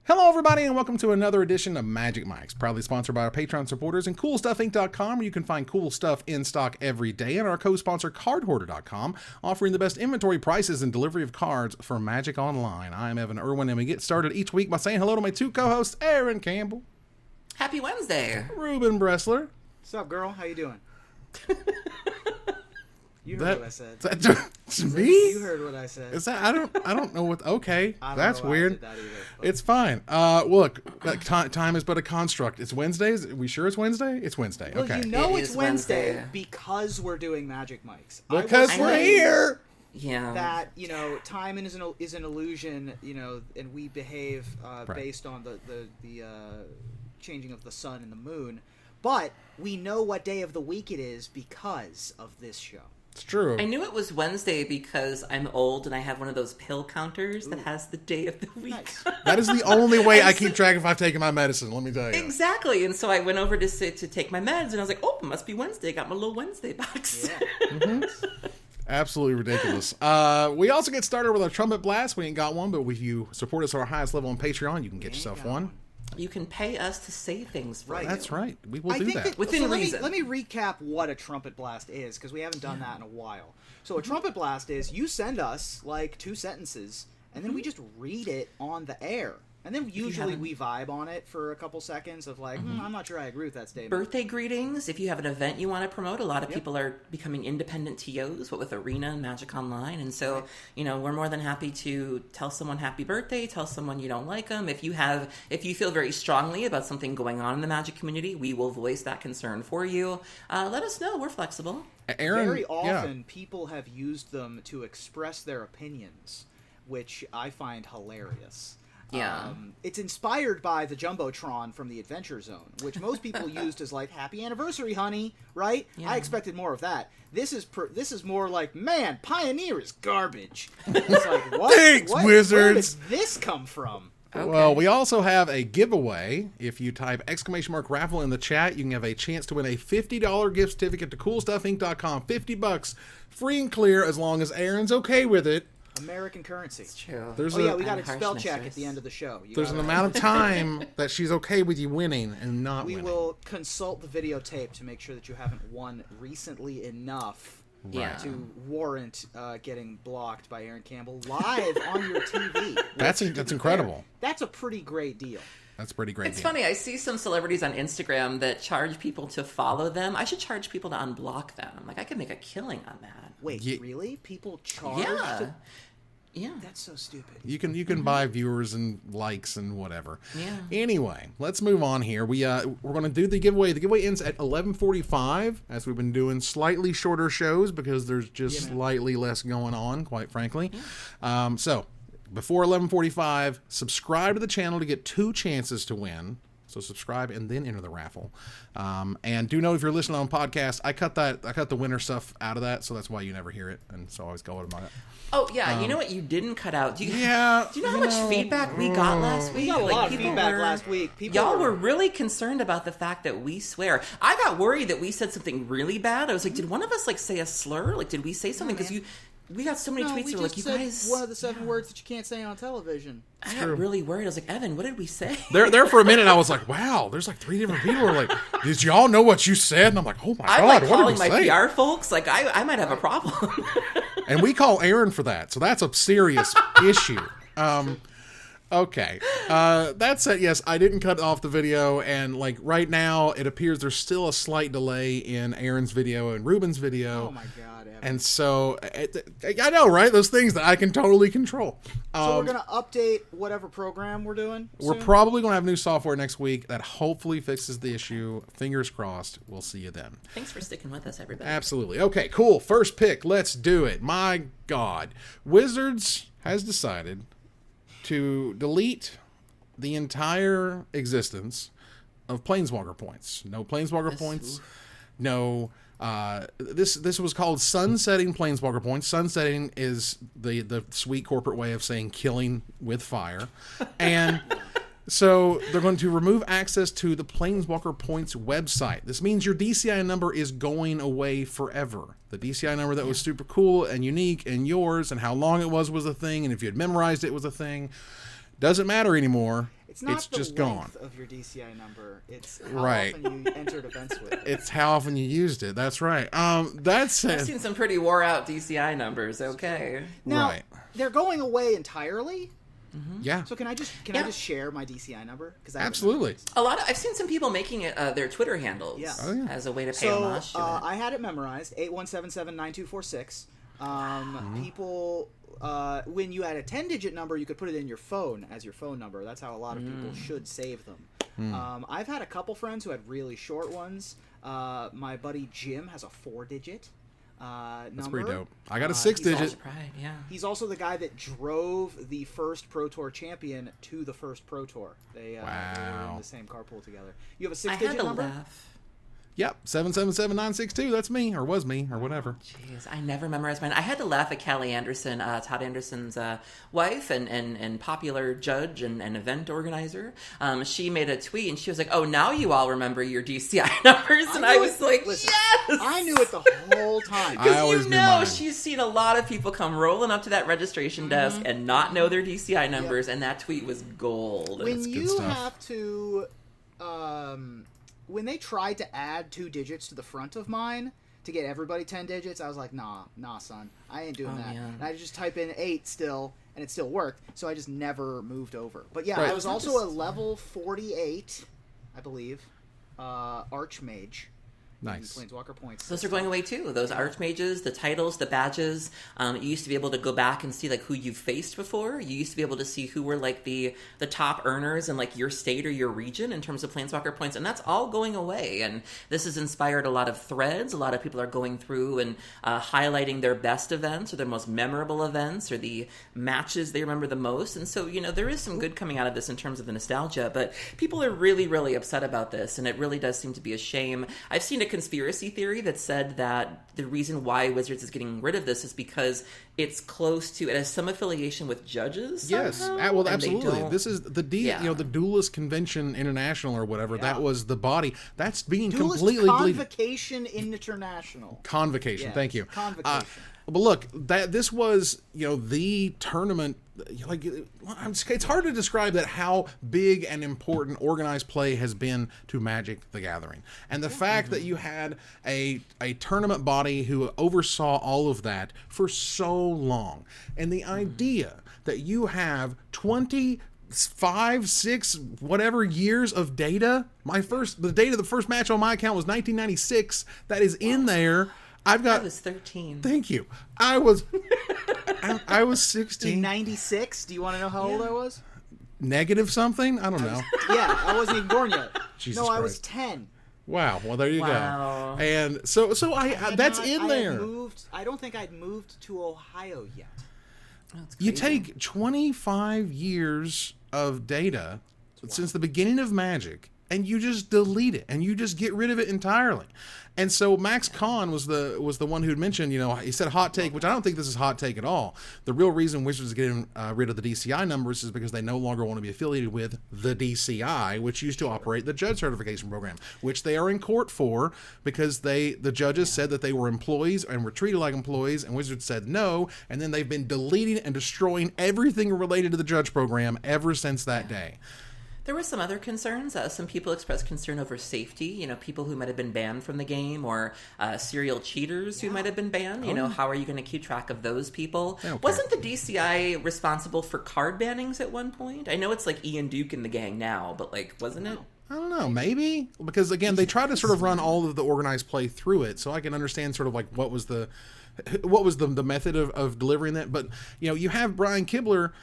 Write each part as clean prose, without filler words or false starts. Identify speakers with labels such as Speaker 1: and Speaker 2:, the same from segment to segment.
Speaker 1: Hello everybody and welcome to another edition of Magic Mics, proudly sponsored by our Patreon supporters and CoolStuffInc.com, where you can find cool stuff in stock every day, and our co-sponsor CardHoarder.com, offering the best inventory prices and delivery of cards for Magic Online. I'm Evan Irwin, and we get started each week by saying hello to my two co-hosts, Aaron Campbell.
Speaker 2: Happy Wednesday.
Speaker 1: Ruben Bressler.
Speaker 3: What's up, girl? How you doing? You heard what I said.
Speaker 1: Me?
Speaker 3: You heard what I said.
Speaker 1: Is that I don't know what. Okay, that's
Speaker 3: know
Speaker 1: weird.
Speaker 3: I did that either,
Speaker 1: It's fine. Look, time is but a construct. It's Wednesdays. Are we sure it's Wednesday? It's Wednesday.
Speaker 3: Well,
Speaker 1: okay.
Speaker 3: you know
Speaker 2: It
Speaker 3: it's
Speaker 2: is
Speaker 3: Wednesday
Speaker 2: Wednesday.
Speaker 3: because we're doing Magic Mics.
Speaker 1: Because we're here.
Speaker 2: Yeah.
Speaker 3: That time is an illusion. And we behave
Speaker 1: Right.
Speaker 3: based on the changing of the sun and the moon. But we know what day of the week it is because of this show.
Speaker 1: It's true.
Speaker 2: I knew it was Wednesday because I'm old and I have one of those pill counters that has the day of the week.
Speaker 3: Nice.
Speaker 1: That is the only way I keep track if I've taken my medicine, let me tell you.
Speaker 2: Exactly. And so I went over to take my meds and I was like, oh, it must be Wednesday. I got my little Wednesday box.
Speaker 3: Yeah.
Speaker 1: Absolutely ridiculous. We also get started with our trumpet blast. We ain't got one, but if you support us at our highest level on Patreon, you can get yourself one.
Speaker 2: You can pay us to say things for you.
Speaker 1: That's right. We will
Speaker 3: I
Speaker 1: do
Speaker 3: think
Speaker 1: that.
Speaker 2: Within
Speaker 3: let
Speaker 2: reason.
Speaker 3: Let me recap what a trumpet blast is, because we haven't done that in a while. So a trumpet blast is you send us like 2 sentences, and then we just read it on the air. And then usually we vibe on it for a couple seconds of like, I'm not sure I agree with that statement.
Speaker 2: Birthday greetings. If you have an event you want to promote, a lot of people are becoming independent TOs, what with Arena and Magic Online. And so, we're more than happy to tell someone happy birthday, tell someone you don't like them. If you feel very strongly about something going on in the Magic community, we will voice that concern for you. Let us know. We're flexible.
Speaker 1: Aaron,
Speaker 3: Very often people have used them to express their opinions, which I find hilarious.
Speaker 2: Yeah.
Speaker 3: It's inspired by the Jumbotron from the Adventure Zone, which most people used as like "Happy Anniversary, honey," right?
Speaker 2: Yeah.
Speaker 3: I expected more of that. This is more like, "Man, Pioneer is garbage." It's like, what?
Speaker 1: Thanks,
Speaker 3: Where
Speaker 1: wizards.
Speaker 3: did this come from?
Speaker 2: Okay.
Speaker 1: Well, we also have a giveaway. If you type !raffle in the chat, you can have a chance to win a $50 gift certificate to CoolStuffInc.com. $50, free and clear, as long as Aaron's okay with it.
Speaker 3: American currency.
Speaker 2: It's true.
Speaker 1: There's
Speaker 3: We got
Speaker 2: I'm
Speaker 3: to
Speaker 2: harsh
Speaker 3: spell check
Speaker 2: mistress.
Speaker 3: at the end of the show.
Speaker 1: There's an amount of time that she's okay with you winning and not
Speaker 3: We
Speaker 1: winning.
Speaker 3: will consult the videotape to make sure that you haven't won recently enough
Speaker 2: Yeah.
Speaker 3: to warrant getting blocked by Aaron Campbell live on your TV.
Speaker 1: That's
Speaker 3: which, to
Speaker 1: that's
Speaker 3: be
Speaker 1: incredible.
Speaker 3: fair, that's a pretty great deal.
Speaker 1: That's a pretty great.
Speaker 2: It's
Speaker 1: deal.
Speaker 2: funny. I see some celebrities on Instagram that charge people to follow them. I should charge people to unblock them. Like, I could make a killing on that.
Speaker 3: Wait,
Speaker 1: Ye-
Speaker 3: really? People charge?
Speaker 2: Yeah. Yeah.
Speaker 3: That's so stupid.
Speaker 1: You can buy viewers and likes and whatever.
Speaker 2: Yeah.
Speaker 1: Anyway, let's move on here. We're going to do the giveaway. The giveaway ends at 11:45, as we've been doing slightly shorter shows because there's just slightly less going on, quite frankly. So before 11:45, subscribe to the channel to get 2 chances to win. So subscribe and then enter the raffle. And do know if you're listening on podcast, I cut the winner stuff out of that, so that's why you never hear it. And so I always go about it.
Speaker 2: Oh, yeah. You know what you didn't cut out? Do you know how much
Speaker 1: know,
Speaker 2: feedback we got last week?
Speaker 3: We got a lot of
Speaker 2: people
Speaker 3: feedback last week.
Speaker 2: Y'all were really concerned about the fact that we swear. I got worried that we said something really bad. I was like, did one of us say a slur? Like, did we say something? Because we got so many tweets that were like, you guys...
Speaker 3: one of the 7 words that you can't say on television.
Speaker 2: I got really worried. I was like, Evan, what did we say?
Speaker 1: There for a minute, I was like, wow, there's like 3 different people who are like, did y'all know what you said? And I'm like, oh my
Speaker 2: I'm
Speaker 1: God,
Speaker 2: like
Speaker 1: what
Speaker 2: calling
Speaker 1: did
Speaker 2: my
Speaker 1: we say?
Speaker 2: PR folks. Like, I might have a problem.
Speaker 1: And we call Aaron for that, so that's a serious issue. Okay. That said, yes, I didn't cut off the video, and like right now, it appears there's still a slight delay in Aaron's video and Ruben's video.
Speaker 3: Oh my God, Evan.
Speaker 1: And so, I know, right? Those things that I can totally control.
Speaker 3: So we're going to update whatever program we're doing
Speaker 1: We're
Speaker 3: soon?
Speaker 1: probably going to have new software next week that hopefully fixes the issue. Fingers crossed. We'll see you then.
Speaker 2: Thanks for sticking with us, everybody.
Speaker 1: Absolutely. Okay, cool. First pick. Let's do it. My God. Wizards has decided to delete the entire existence of Planeswalker points. No Planeswalker points. No. This was called sunsetting Planeswalker points. Sunsetting is the sweet corporate way of saying killing with fire. And so they're going to remove access to the Planeswalker points website. This means your DCI number is going away forever. The DCI number that was super cool and unique and yours and how long it was a thing, and if you had memorized it was a thing. Doesn't matter anymore.
Speaker 3: It's not
Speaker 1: it's
Speaker 3: the
Speaker 1: just
Speaker 3: length
Speaker 1: gone.
Speaker 3: of your DCI number. It's how
Speaker 1: Right.
Speaker 3: often you entered events with it.
Speaker 1: It's how often you used it. That's right. That's
Speaker 2: I've seen some pretty wore out DCI numbers. Okay.
Speaker 3: Now,
Speaker 1: right.
Speaker 3: they're going away entirely.
Speaker 1: Yeah.
Speaker 3: So can I just share my DCI number? Because
Speaker 1: Absolutely.
Speaker 2: I've seen some people making it their Twitter handles
Speaker 3: Yeah.
Speaker 1: Oh, yeah.
Speaker 2: as a way to pay homage to it.
Speaker 3: I had it memorized 81779246. People, when you had a 10-digit number, you could put it in your phone as your phone number. That's how a lot of people should save them. I've had a couple friends who had really short ones. My buddy Jim has a 4-digit number.
Speaker 1: That's pretty dope. I got a
Speaker 3: He's
Speaker 1: 6-digit.
Speaker 3: also-
Speaker 2: Pride, yeah.
Speaker 3: He's also the guy that drove the first Pro Tour champion to the first Pro Tour. They were in the same carpool together. You have a
Speaker 2: I had
Speaker 3: 6-digit
Speaker 2: to
Speaker 3: number?
Speaker 2: laugh.
Speaker 1: Yep. 777962. That's me, or was me, or whatever.
Speaker 2: Jeez, I never memorized mine. I had to laugh at Callie Anderson, Todd Anderson's wife and popular judge and event organizer. She made a tweet and she was like, "Oh, now you all remember your DCI numbers," and I was like,
Speaker 3: Listen,
Speaker 2: "Yes!"
Speaker 3: I knew it the whole time.
Speaker 1: I always
Speaker 2: You
Speaker 1: knew
Speaker 2: know,
Speaker 1: mine.
Speaker 2: she's seen a lot of people come rolling up to that registration desk and not know their DCI numbers, and that tweet was gold.
Speaker 3: When
Speaker 1: good
Speaker 3: you
Speaker 1: stuff.
Speaker 3: have to, when they tried to add 2 digits to the front of mine to get everybody 10 digits, I was like, nah, son, I ain't doing that.
Speaker 2: yeah.
Speaker 3: And I just type in 8 still, and it still worked. So I just never moved over. But yeah,
Speaker 1: Right.
Speaker 3: I was also a level 48, I believe, Archmage.
Speaker 1: Nice.
Speaker 3: Planeswalker points.
Speaker 2: Those are going away too. Those archmages, the titles, the badges. You used to be able to go back and see like who you've faced before. You used to be able to see who were like the top earners in like your state or your region in terms of Planeswalker points, and that's all going away. And this has inspired a lot of threads. A lot of people are going through and highlighting their best events or their most memorable events or the matches they remember the most. And so there is some good coming out of this in terms of the nostalgia, but people are really, really upset about this, and it really does seem to be a shame. I've seen a conspiracy theory that said that the reason why Wizards is getting rid of this is because it's close to, it has some affiliation with judges.
Speaker 1: Yes,
Speaker 2: somehow,
Speaker 1: well,
Speaker 2: and they
Speaker 1: absolutely.
Speaker 2: don't-
Speaker 1: This is the the Duelist Convention International or whatever. That was the body that's being
Speaker 3: Duelist
Speaker 1: completely deleted.
Speaker 3: Convocation International.
Speaker 1: Convocation.
Speaker 3: Yes,
Speaker 1: Thank you.
Speaker 3: Convocation.
Speaker 1: But look, this was the tournament. Like it's hard to describe that how big and important organized play has been to Magic the Gathering, and the fact that you had a tournament body who oversaw all of that for so long, and the idea that you have 5, 6, whatever years of data. The date of the first match on my account was 1996. That is in there. I
Speaker 2: was 13.
Speaker 1: Thank you. I was 16.
Speaker 3: In 96, do you want to know how old I was?
Speaker 1: Negative something? I don't know.
Speaker 3: Yeah, I wasn't even born yet.
Speaker 1: Jesus
Speaker 3: I was
Speaker 1: Christ.
Speaker 3: 10.
Speaker 1: Wow. Well, there you
Speaker 2: Wow.
Speaker 1: go. And so that's in there.
Speaker 3: I don't think I'd moved to Ohio yet.
Speaker 2: That's
Speaker 1: You
Speaker 2: crazy.
Speaker 1: take 25 years of data since the beginning of Magic, and you just delete it, and you just get rid of it entirely. And so Max Kahn was the one who'd mentioned, he said hot take, which I don't think this is hot take at all. The real reason Wizards are getting rid of the DCI numbers is because they no longer want to be affiliated with the DCI, which used to operate the judge certification program, which they are in court for because the judges said that they were employees and were treated like employees, and Wizards said no, and then they've been deleting and destroying everything related to the judge program ever since that day.
Speaker 2: There were some other concerns. Some people expressed concern over safety. People who might have been banned from the game, or serial cheaters who might have been banned. How are you going to keep track of those people? Wasn't the DCI responsible for card bannings at one point? I know it's like Ian Duke and the gang now, but wasn't it?
Speaker 1: I don't know, maybe? Because, again, they try to sort of run all of the organized play through it, so I can understand sort of like what was the method of delivering that. But, you have Brian Kibler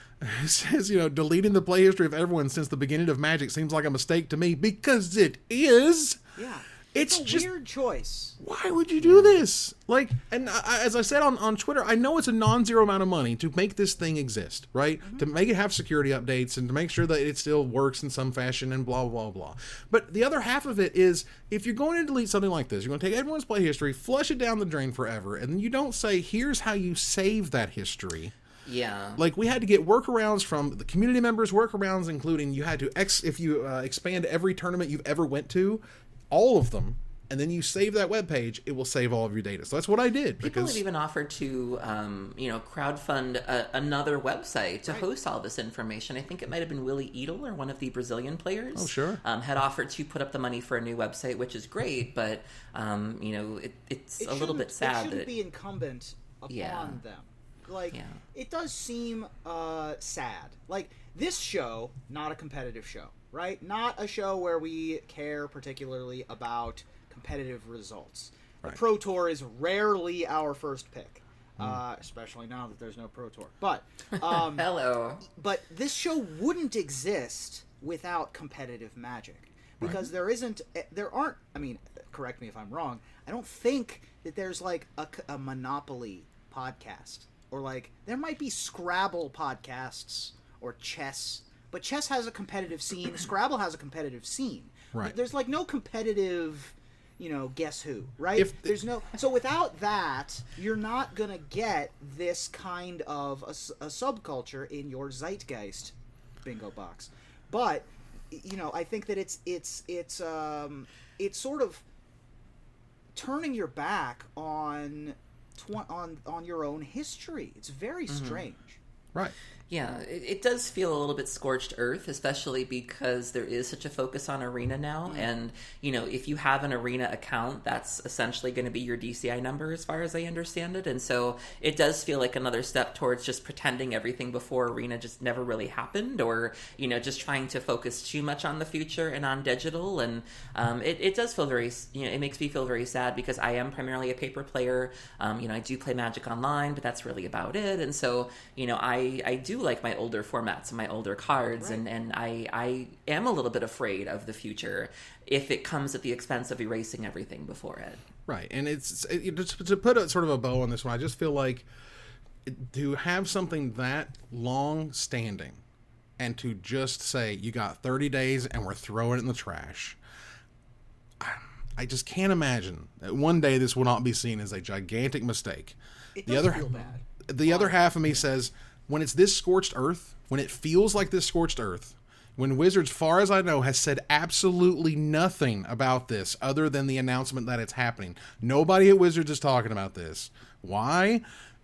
Speaker 1: who says, deleting the play history of everyone since the beginning of Magic seems like a mistake to me, because it is.
Speaker 3: Yeah.
Speaker 1: It's
Speaker 3: a
Speaker 1: just
Speaker 3: weird choice.
Speaker 1: Why would you do this? As I said on Twitter, I know it's a non-zero amount of money to make this thing exist, right? To make it have security updates and to make sure that it still works in some fashion and blah, blah, blah. But the other half of it is, if you're going to delete something like this, you're going to take everyone's play history, flush it down the drain forever, and then you don't say, here's how you save that history.
Speaker 2: Yeah.
Speaker 1: We had to get workarounds from the community members, workarounds including you had to, if you expand every tournament you've ever went to, all of them, and then you save that web page, it will save all of your data. So that's what I did.
Speaker 2: People have even offered to, crowdfund another website to host all this information. I think it might have been Willy Edel or one of the Brazilian players.
Speaker 1: Oh, sure.
Speaker 2: Had offered to put up the money for a new website, which is great, but it's a little bit sad.
Speaker 3: It shouldn't be incumbent upon them. It does seem sad. Like, this show, not a competitive show, right? Not a show where we care particularly about competitive results.
Speaker 1: Right.
Speaker 3: The Pro Tour is rarely our first pick, especially now that there's no Pro Tour. But
Speaker 2: hello.
Speaker 3: But this show wouldn't exist without competitive Magic, because there aren't. I mean, correct me if I'm wrong. I don't think that there's like a Monopoly podcast, or like there might be Scrabble podcasts or chess, but chess has a competitive scene. Scrabble has a competitive scene.
Speaker 1: Right.
Speaker 3: There's like no competitive, guess who, right? So without that, you're not gonna get this kind of a subculture in your zeitgeist bingo box. But I think that it's sort of turning your back on your own history. It's very strange.
Speaker 1: Right.
Speaker 2: Yeah, it does feel a little bit scorched earth, especially because there is such a focus on Arena now. And, if you have an Arena account, that's essentially going to be your DCI number as far as I understand it. And so it does feel like another step towards just pretending everything before Arena just never really happened, or, just trying to focus too much on the future and on digital. And it does feel very, it makes me feel very sad, because I am primarily a paper player. I do play Magic Online, but that's really about it. And so, I do like my older formats and my older cards, right. and I am a little bit afraid of the future if it comes at the expense of erasing everything before it.
Speaker 1: Right, and to put a sort of a bow on this one, I just feel like to have something that long-standing and to just say, you got 30 days and we're throwing it in the trash, I just can't imagine that one day this will not be seen as a gigantic mistake.
Speaker 3: It does feel bad.
Speaker 1: The other half of me says, when it's this scorched earth, when it feels like this scorched earth, when Wizards, far as I know, has said absolutely nothing about this other than the announcement that it's happening. Nobody at Wizards is talking about this. Why?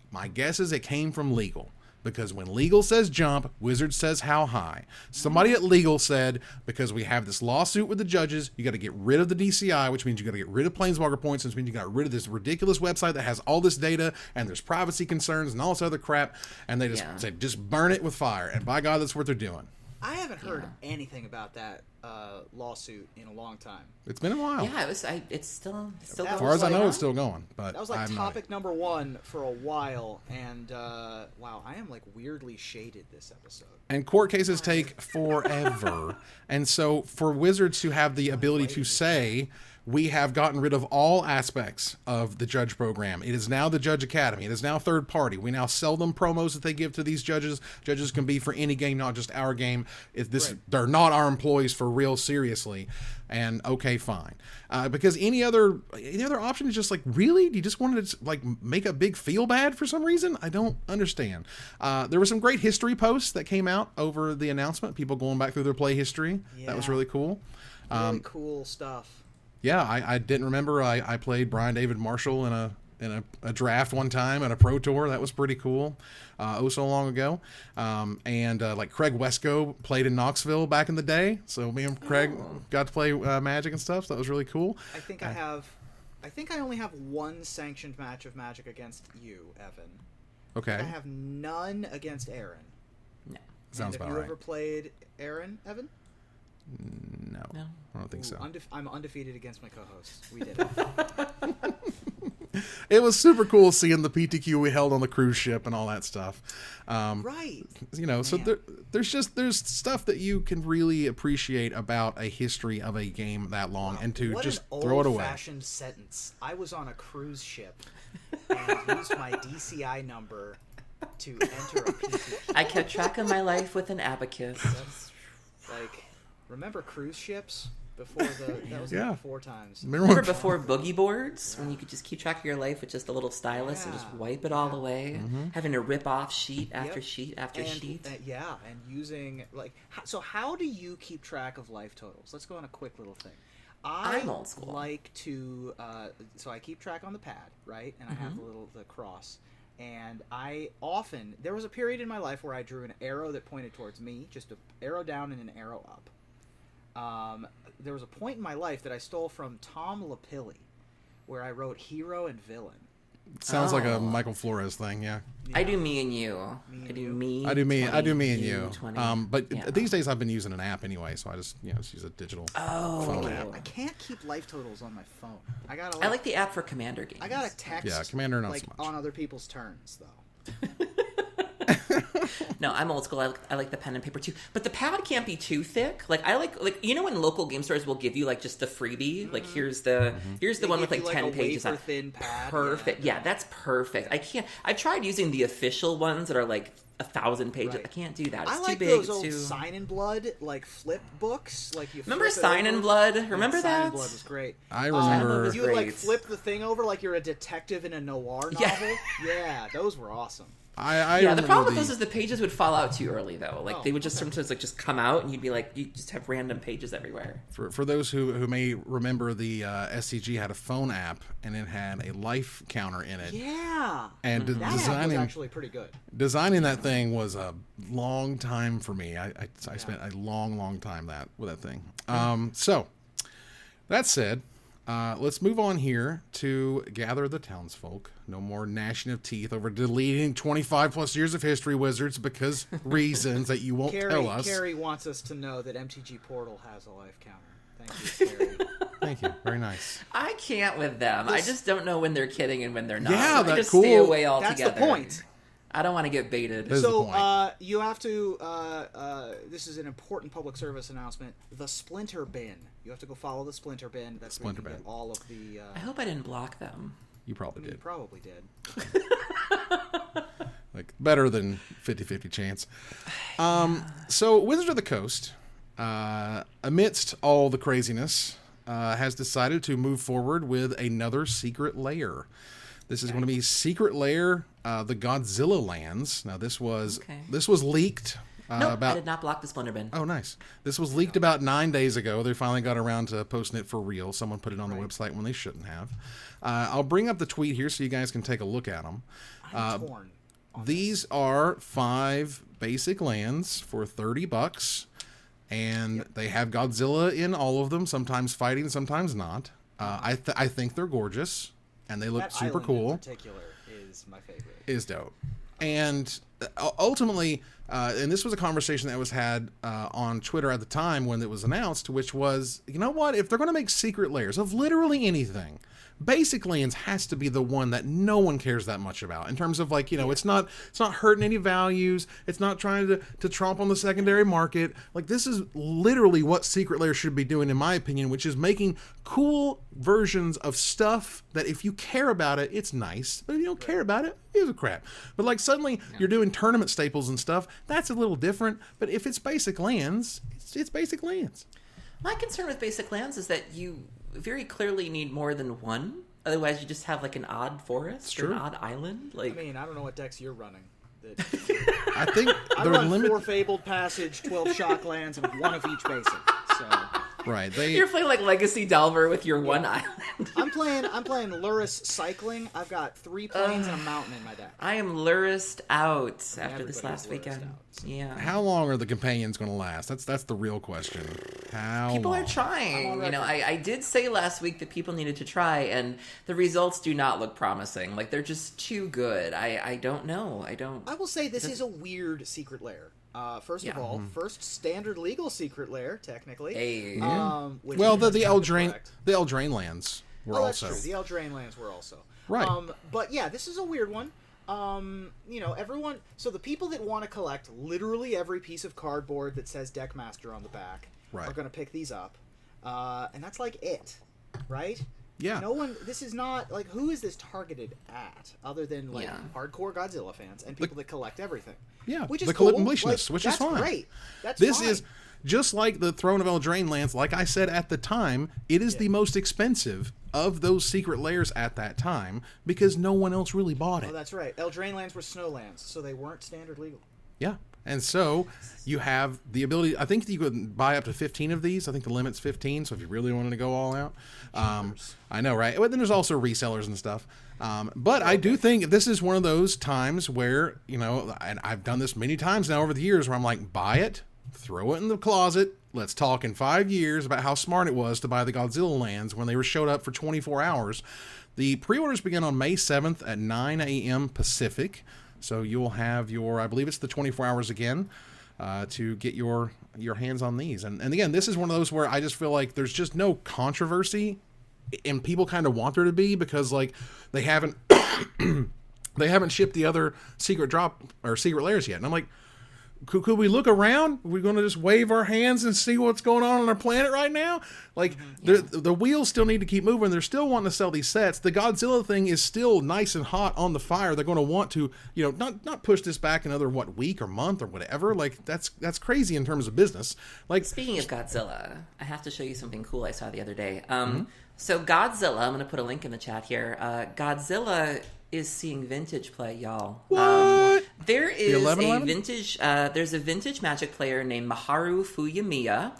Speaker 1: My guess is it came from legal. Because when legal says jump, Wizards says how high. Somebody at legal said, because we have this lawsuit with the judges, you got to get rid of the DCI, which means you got to get rid of Planeswalker points, which means you got rid of this ridiculous website that has all this data, and there's privacy concerns and all this other crap, and they just said, just burn it with fire. And by God, that's what they're doing.
Speaker 3: I haven't heard anything about that lawsuit in a long time.
Speaker 1: It's been a while.
Speaker 2: Yeah, it's still going.
Speaker 1: As far as I know, it's still going. But
Speaker 3: that was like topic number one for a while, and wow, I am like weirdly shaded this episode.
Speaker 1: And court cases take forever, and so for Wizards to have the ability to say, we have gotten rid of all aspects of the judge program. It is now the Judge Academy. It is now third party. We now sell them promos that they give to these judges. Judges can be for any game, not just our game. They're not our employees for real, seriously. And okay, fine. Because any other option is just like, really? Do you just wanted to like make a big feel bad for some reason? I don't understand. There were some great history posts that came out over the announcement. People going back through their play history. Yeah. That was really cool.
Speaker 3: Really cool stuff.
Speaker 1: Yeah, I didn't remember. I played Brian David Marshall in a draft one time at a Pro Tour. That was pretty cool. So long ago. And like Craig Wesco played in Knoxville back in the day. So me and Craig got to play Magic and stuff. So that was really cool.
Speaker 3: I think I only have one sanctioned match of Magic against you, Evan.
Speaker 1: Okay.
Speaker 3: And I have none against Aaron.
Speaker 2: No.
Speaker 1: Sounds about right.
Speaker 3: Have you ever played Aaron, Evan?
Speaker 1: No. I don't think so.
Speaker 3: I'm undefeated against my co-hosts. We did it.
Speaker 1: It was super cool seeing the PTQ we held on the cruise ship and all that stuff.
Speaker 3: Right.
Speaker 1: So there's stuff that you can really appreciate about a history of a game that long, and to just throw it away.
Speaker 3: What an old-fashioned sentence. I was on a cruise ship and used my DCI number to enter a PTQ.
Speaker 2: I kept track of my life with an abacus.
Speaker 3: Like, remember cruise ships? That was like before times.
Speaker 2: Remember before boogie boards, when you could just keep track of your life with just a little stylus and just wipe it all away, having to rip off sheet after sheet after sheet.
Speaker 3: And using so how do you keep track of life totals? Let's go on a quick little thing.
Speaker 2: I'm old school.
Speaker 3: Like to, so I keep track on the pad, right? And I have the cross. And there was a period in my life where I drew an arrow that pointed towards me, just an arrow down and an arrow up. There was a point in my life that I stole from Tom Lapilli, where I wrote hero and villain.
Speaker 1: Sounds like a Michael Flores thing, yeah.
Speaker 2: I do me and you. I do me.
Speaker 1: I do me.
Speaker 2: 20,
Speaker 1: I do me and you.
Speaker 2: 20.
Speaker 1: But these days I've been using an app anyway, so I just just use a digital phone app.
Speaker 3: I can't keep life totals on my phone.
Speaker 2: I like the app for Commander games.
Speaker 3: I gotta text.
Speaker 1: Yeah, Commander not
Speaker 3: like
Speaker 1: so much.
Speaker 3: on other people's turns though.
Speaker 2: No, I'm old school. I like the pen and paper too, but the pad can't be too thick. Like I like when local game stores will give you like just the freebie. Like here's the one with like 10 pages on.
Speaker 3: Thin pad.
Speaker 2: Perfect. Yeah, that's perfect. I can't. I've tried using the official ones that are like 1,000 pages. Right. I can't do that. It's
Speaker 3: I like
Speaker 2: too big.
Speaker 3: those old
Speaker 2: too...
Speaker 3: Sign in Blood like flip books. Like you
Speaker 2: remember Sign in Blood? Remember that?
Speaker 3: Sign in Blood was great.
Speaker 1: I remember.
Speaker 3: You would like flip the thing over like you're a detective in a noir novel. Yeah, those were awesome.
Speaker 2: The problem with those is the pages would fall out too early though. Like they would just sometimes like just come out and you'd be like you just have random pages everywhere.
Speaker 1: For those who may remember, the SCG had a phone app and it had a life counter in it.
Speaker 3: Yeah.
Speaker 1: And
Speaker 3: that app was actually pretty good. Designing
Speaker 1: that thing was a long time for me. I spent a long time with that thing. So that said, let's move on here to gather the townsfolk. No more gnashing of teeth over deleting 25 plus years of history, Wizards, because reasons that you won't tell us.
Speaker 3: Carrie wants us to know that MTG Portal has a life counter. Thank you, Carrie.
Speaker 1: Thank you. Very nice.
Speaker 2: I can't with them. I just don't know when they're kidding and when they're not.
Speaker 1: Yeah, that's
Speaker 2: just
Speaker 1: cool.
Speaker 2: Stay away altogether.
Speaker 3: That's the point.
Speaker 2: I don't want to get baited.
Speaker 3: So you have to. This is an important public service announcement. The Splinter Bin. You have to go follow the Splinter Bin. That's where you can get all of the.
Speaker 2: I hope I didn't block them.
Speaker 1: You probably did.
Speaker 3: You probably did.
Speaker 1: Like better than 50-50 chance. So Wizards of the Coast, amidst all the craziness, has decided to move forward with another secret lair. This is going to be Secret Lair, the Godzilla lands. Now this was leaked.
Speaker 2: Nope, I did not block the Splinter Bin.
Speaker 1: Oh, nice. This was leaked about 9 days ago. They finally got around to posting it for real. Someone put it on the website when they shouldn't have. I'll bring up the tweet here so you guys can take a look at them.
Speaker 3: I'm torn.
Speaker 1: These are 5 basic lands for $30, and they have Godzilla in all of them. Sometimes fighting, sometimes not. I think they're gorgeous, and they look
Speaker 3: that
Speaker 1: super
Speaker 3: island
Speaker 1: cool.
Speaker 3: In particular, is my favorite.
Speaker 1: Is dope, and ultimately. And this was a conversation that was had on Twitter at the time when it was announced, which was, you know what? If they're going to make secret layers of literally anything, Basic Lands has to be the one that no one cares that much about in terms of like, it's not hurting any values. It's not trying to tromp on the secondary market. Like this is literally what secret layers should be doing, in my opinion, which is making cool versions of stuff that if you care about it, it's nice. But if you don't care about it, it's a crap. But like suddenly you're doing tournament staples and stuff. That's a little different. But if it's Basic Lands, it's Basic Lands.
Speaker 2: My concern with Basic Lands is that you very clearly need more than one. Otherwise, you just have like an odd forest or an odd island. Like,
Speaker 3: I mean, I don't know what decks you're running.
Speaker 1: I think
Speaker 3: I run 4 Fabled Passage, 12 Shock Lands, and 1 of each basic. So
Speaker 1: right,
Speaker 2: you're playing like Legacy Delver with your one island.
Speaker 3: I'm playing Luris Cycling. I've got 3 planes and a mountain in my deck.
Speaker 2: I am Lurised out after this last weekend. Yeah.
Speaker 1: How long are the companions going to last? That's the real question.
Speaker 2: People are trying. I did say last week that people needed to try, and the results do not look promising. Like they're just too good. I don't know. I
Speaker 3: will say this is a weird secret lair. First of all, first standard legal secret lair, technically.
Speaker 2: Hey.
Speaker 1: Well, the Eldraine lands were also.
Speaker 3: That's true. The Eldraine lands were also.
Speaker 1: Right.
Speaker 3: But yeah, this is a weird one. Everyone. So the people that want to collect literally every piece of cardboard that says Deckmaster on the back are going to pick these up, and that's like it, right?
Speaker 1: Yeah.
Speaker 3: No one. This is not like who is this targeted at, other than like hardcore Godzilla fans and people that collect everything.
Speaker 1: Yeah,
Speaker 3: which is
Speaker 1: the
Speaker 3: cool.
Speaker 1: Completionists, which is fine.
Speaker 3: That's great.
Speaker 1: This is just like the Throne of Eldraine lands. Like I said at the time, it is the most expensive of those secret layers at that time because no one else really bought it.
Speaker 3: Oh, that's right. Eldraine lands were snow lands, so they weren't standard legal.
Speaker 1: Yeah, And so you have the ability, I think you could buy up to 15 of these. I think the limit's 15, so if you really wanted to go all out. I know, right? But then there's also resellers and stuff. But I do think this is one of those times where, you know, and I've done this many times now over the years where I'm like, buy it, throw it in the closet. Let's talk in 5 years about how smart it was to buy the Godzilla lands when they were showed up for 24 hours. The pre-orders begin on May 7th at 9 a.m. Pacific. So you'll have your, I believe it's the 24 hours again, to get your hands on these. And again, this is one of those where I just feel like there's just no controversy, and people kind of want there to be because like they haven't they haven't shipped the other secret drop or secret layers yet. And I'm like, could we look around? Are we going to just wave our hands and see what's going on our planet right now? Like, the wheels still need to keep moving. They're still wanting to sell these sets. The Godzilla thing is still nice and hot on the fire. They're going to want to, you know, not push this back another, week or month or whatever. Like, that's crazy in terms of business. Like,
Speaker 2: speaking of Godzilla, I have to show you something cool I saw the other day. So Godzilla, I'm going to put a link in the chat here. Godzilla is seeing vintage play, y'all.
Speaker 1: What?
Speaker 2: There is
Speaker 1: The 11?
Speaker 2: a vintage. There's a vintage Magic player named MaRo Fuyamiya.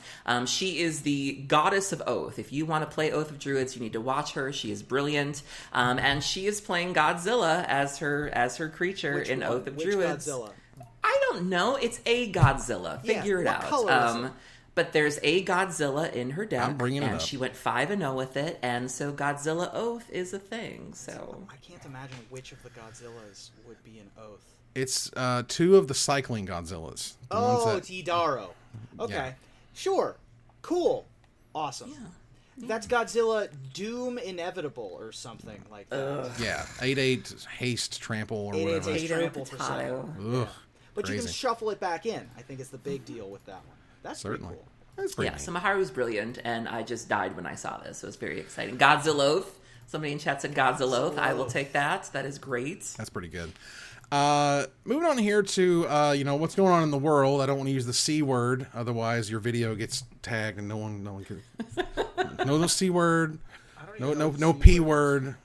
Speaker 2: She is the goddess of Oath. If you want to play Oath of Druids, you need to watch her. She is brilliant, and she is playing Godzilla as her creature in Oath of Druids.
Speaker 3: Godzilla?
Speaker 2: I don't know. It's a Godzilla. Figure it out.
Speaker 3: What color is it?
Speaker 2: But there's a Godzilla in her deck,
Speaker 1: I'm bringing it
Speaker 2: and
Speaker 1: up.
Speaker 2: she went 5-0 with it, and so Godzilla Oath is a thing. So
Speaker 3: I can't imagine which of the Godzillas would be an Oath.
Speaker 1: it's 2 of the cycling Godzillas. The ones that,
Speaker 3: It's Idaro. Okay,
Speaker 1: Yeah.
Speaker 3: sure, cool, awesome.
Speaker 2: yeah.
Speaker 3: That's Godzilla Doom Inevitable or something like that.
Speaker 1: yeah, 8/8 haste trample or
Speaker 3: 8/8
Speaker 1: whatever.
Speaker 3: haste trample for
Speaker 2: Potato.
Speaker 3: sale.
Speaker 1: Ugh,
Speaker 3: But you can
Speaker 1: crazy.
Speaker 3: shuffle it back in. I think it's the big deal with that one. That's
Speaker 1: Certainly.
Speaker 3: pretty cool.
Speaker 1: That's pretty
Speaker 2: Yeah,
Speaker 1: neat.
Speaker 2: so MaRo's brilliant, and I just died when I saw this. So it was very exciting. Godzilla Oath. Somebody in chat said Godzilla Oath. I will take that. That is great.
Speaker 1: That's pretty good. Moving on here to you know, what's going on in the world. I don't want to use the C word, otherwise your video gets tagged and no one can. No C word. No P word.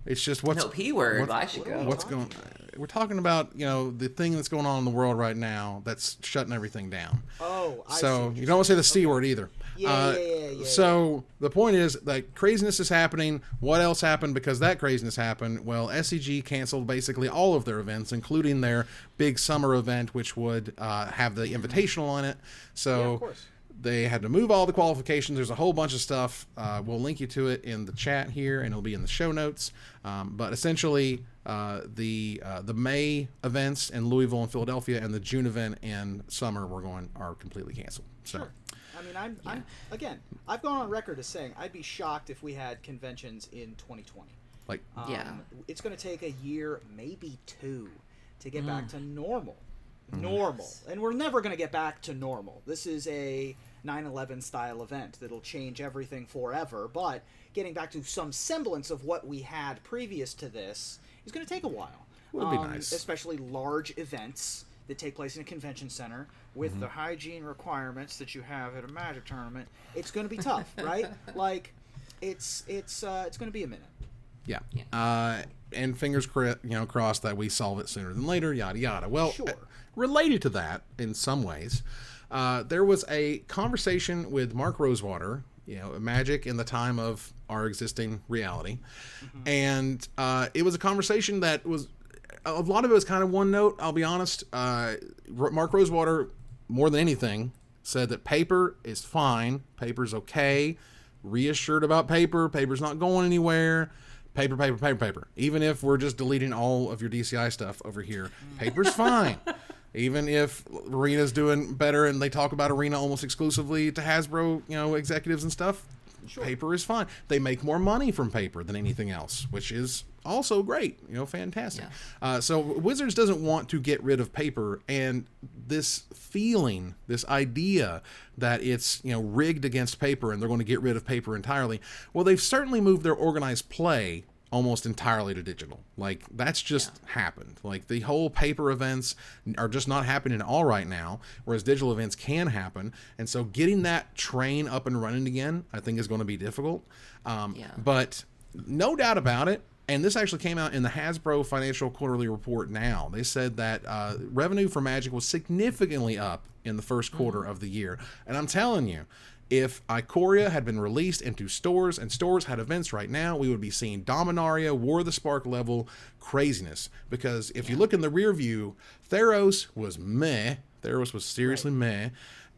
Speaker 1: It's just what's
Speaker 2: No P word.
Speaker 1: what's-
Speaker 2: Well, I should go.
Speaker 1: What's going? We're talking about, you know, the thing that's going on in the world right now that's shutting everything down.
Speaker 3: Oh, I see
Speaker 1: So
Speaker 3: what
Speaker 1: you
Speaker 3: you're
Speaker 1: don't want to say the C word either.
Speaker 3: Yeah.
Speaker 1: So the point is that craziness is happening. What else happened because that craziness happened? Well, SCG canceled basically all of their events, including their big summer event, which would have the invitational on it. So
Speaker 3: of course.
Speaker 1: they had to move all the qualifications. There's a whole bunch of stuff. We'll link you to it in the chat here, and it'll be in the show notes. But essentially, the May events in Louisville and Philadelphia and the June event in summer are completely canceled. So.
Speaker 3: Sure. I mean, I'm again, I've gone on record as saying I'd be shocked if we had conventions in 2020.
Speaker 1: Like,
Speaker 2: Yeah.
Speaker 3: It's going to take a year, maybe 2, to get back to normal. Normal. And we're never going to get back to normal. This is a 9/11 style event that'll change everything forever, but getting back to some semblance of what we had previous to this is going to take a while.
Speaker 1: Would be nice.
Speaker 3: Especially large events that take place in a convention center with the hygiene requirements that you have at a Magic tournament. It's going to be tough, right? Like, it's going to be a minute.
Speaker 1: yeah. And fingers crossed that we solve it sooner than later, yada yada. Well,
Speaker 3: Sure.
Speaker 1: related to that in some ways, there was a conversation with Mark Rosewater, you know, Magic in the time of our existing reality, and it was a conversation that was a lot of it was kind of one note. I'll be honest. Mark Rosewater, more than anything, said that paper is fine, paper's okay, reassured about paper, paper's not going anywhere. Paper. Even if we're just deleting all of your DCI stuff over here, paper's fine. Even if Arena's doing better and they talk about Arena almost exclusively to Hasbro, you know, executives and stuff, paper is fine. They make more money from paper than anything else, which is also great, you know, fantastic. So Wizards doesn't want to get rid of paper, and this feeling, this idea that it's, you know, rigged against paper and they're going to get rid of paper entirely. Well, they've certainly moved their organized play almost entirely to digital. Like, that's just happened. Like, the whole paper events are just not happening at all right now, whereas digital events can happen. And so getting that train up and running again, I think, is going to be difficult. But no doubt about it, And this actually came out in the Hasbro Financial Quarterly Report now. They said that revenue for Magic was significantly up in the first quarter of the year. And I'm telling you, if Ikoria had been released into stores and stores had events right now, we would be seeing Dominaria, War of the Spark level craziness. Because if you look in the rear view, Theros was meh. Theros was seriously meh.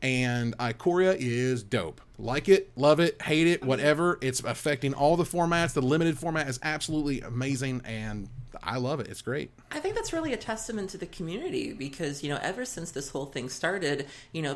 Speaker 1: And Ikoria is dope. Like it, love it, hate it, whatever. It's affecting all the formats. The limited format is absolutely amazing, and I love it. It's great.
Speaker 2: I think that's really a testament to the community because, ever since this whole thing started,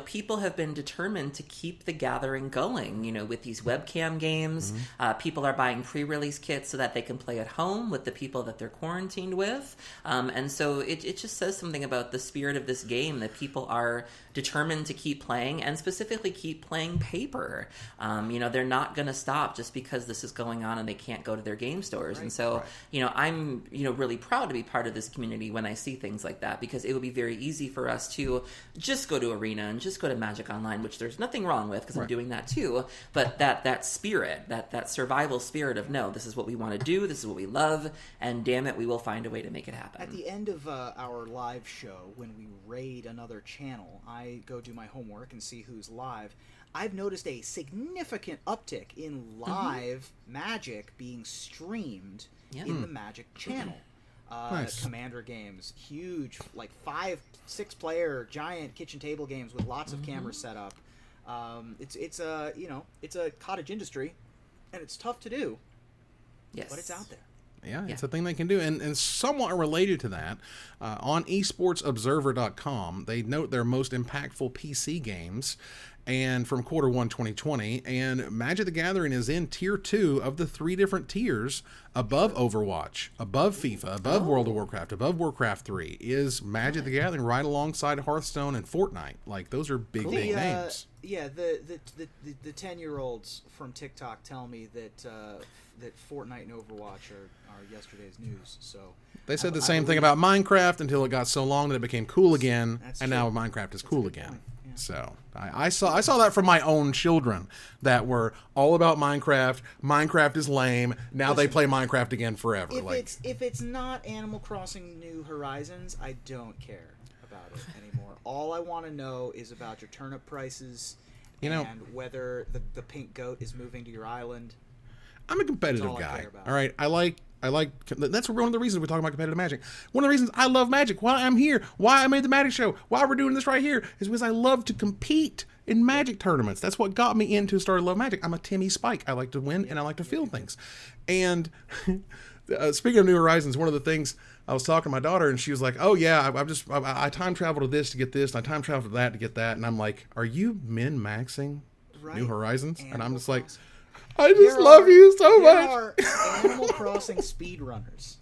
Speaker 2: people have been determined to keep the gathering going, with these webcam games. People are buying pre-release kits so that they can play at home with the people that they're quarantined with. And so it just says something about the spirit of this game that people are determined to keep playing and specifically keep playing paper. They're not going to stop just because this is going on and they can't go to their game stores. Right, and so, I'm, really proud to be part of this community when I see things like that because it would be very easy for us to just go to Arena and just go to Magic Online, which there's nothing wrong with because I'm doing that too. But that spirit, that survival spirit of, no, this is what we want to do, this is what we love, and damn it, we will find a way to make it happen.
Speaker 3: At the end of our live show, when we raid another channel, I go do my homework and see who's live. I've noticed a significant uptick in live Magic being streamed in the Magic channel.
Speaker 1: Nice.
Speaker 3: Commander games, huge, like 5-6 player giant kitchen table games with lots of cameras set up. It's a cottage industry, and it's tough to do.
Speaker 2: Yes,
Speaker 3: but it's out there.
Speaker 1: Yeah, it's a thing they can do. And somewhat related to that, on esportsobserver.com, they note their most impactful PC games and from quarter 1 2020, and Magic the Gathering is in tier 2 of the 3 different tiers above Overwatch, above FIFA, above World of Warcraft, above Warcraft 3 is Magic the Gathering right alongside Hearthstone and Fortnite. Like, those are big names.
Speaker 3: Yeah, the 10-year-olds from TikTok tell me that that Fortnite and Overwatch are yesterday's news. So
Speaker 1: they said the same thing about Minecraft until it got so long that it became cool again, and now Minecraft is cool again. Yeah. So I saw that from my own children that were all about Minecraft. Minecraft is lame. Now they play Minecraft again forever.
Speaker 3: If it's not Animal Crossing New Horizons, I don't care about it anymore. All I want to know is about your turnip prices and whether the pink goat is moving to your island.
Speaker 1: I'm a competitive guy. All right, I like. That's one of the reasons we talk about competitive Magic. One of the reasons I love Magic, why I'm here, why I made the Magic Show, why we're doing this right here, is because I love to compete in Magic tournaments. That's what got me into Start Love Magic. I'm a Timmy Spike. I like to win and I like to feel things. And speaking of New Horizons, one of the things I was talking to my daughter, and she was like, "Oh yeah, I time travel to this to get this, and I time travel to that to get that." And I'm like, "Are you min-maxing New Horizons?" And I'm just like, I just love you so much.
Speaker 3: There are Animal Crossing speedrunners,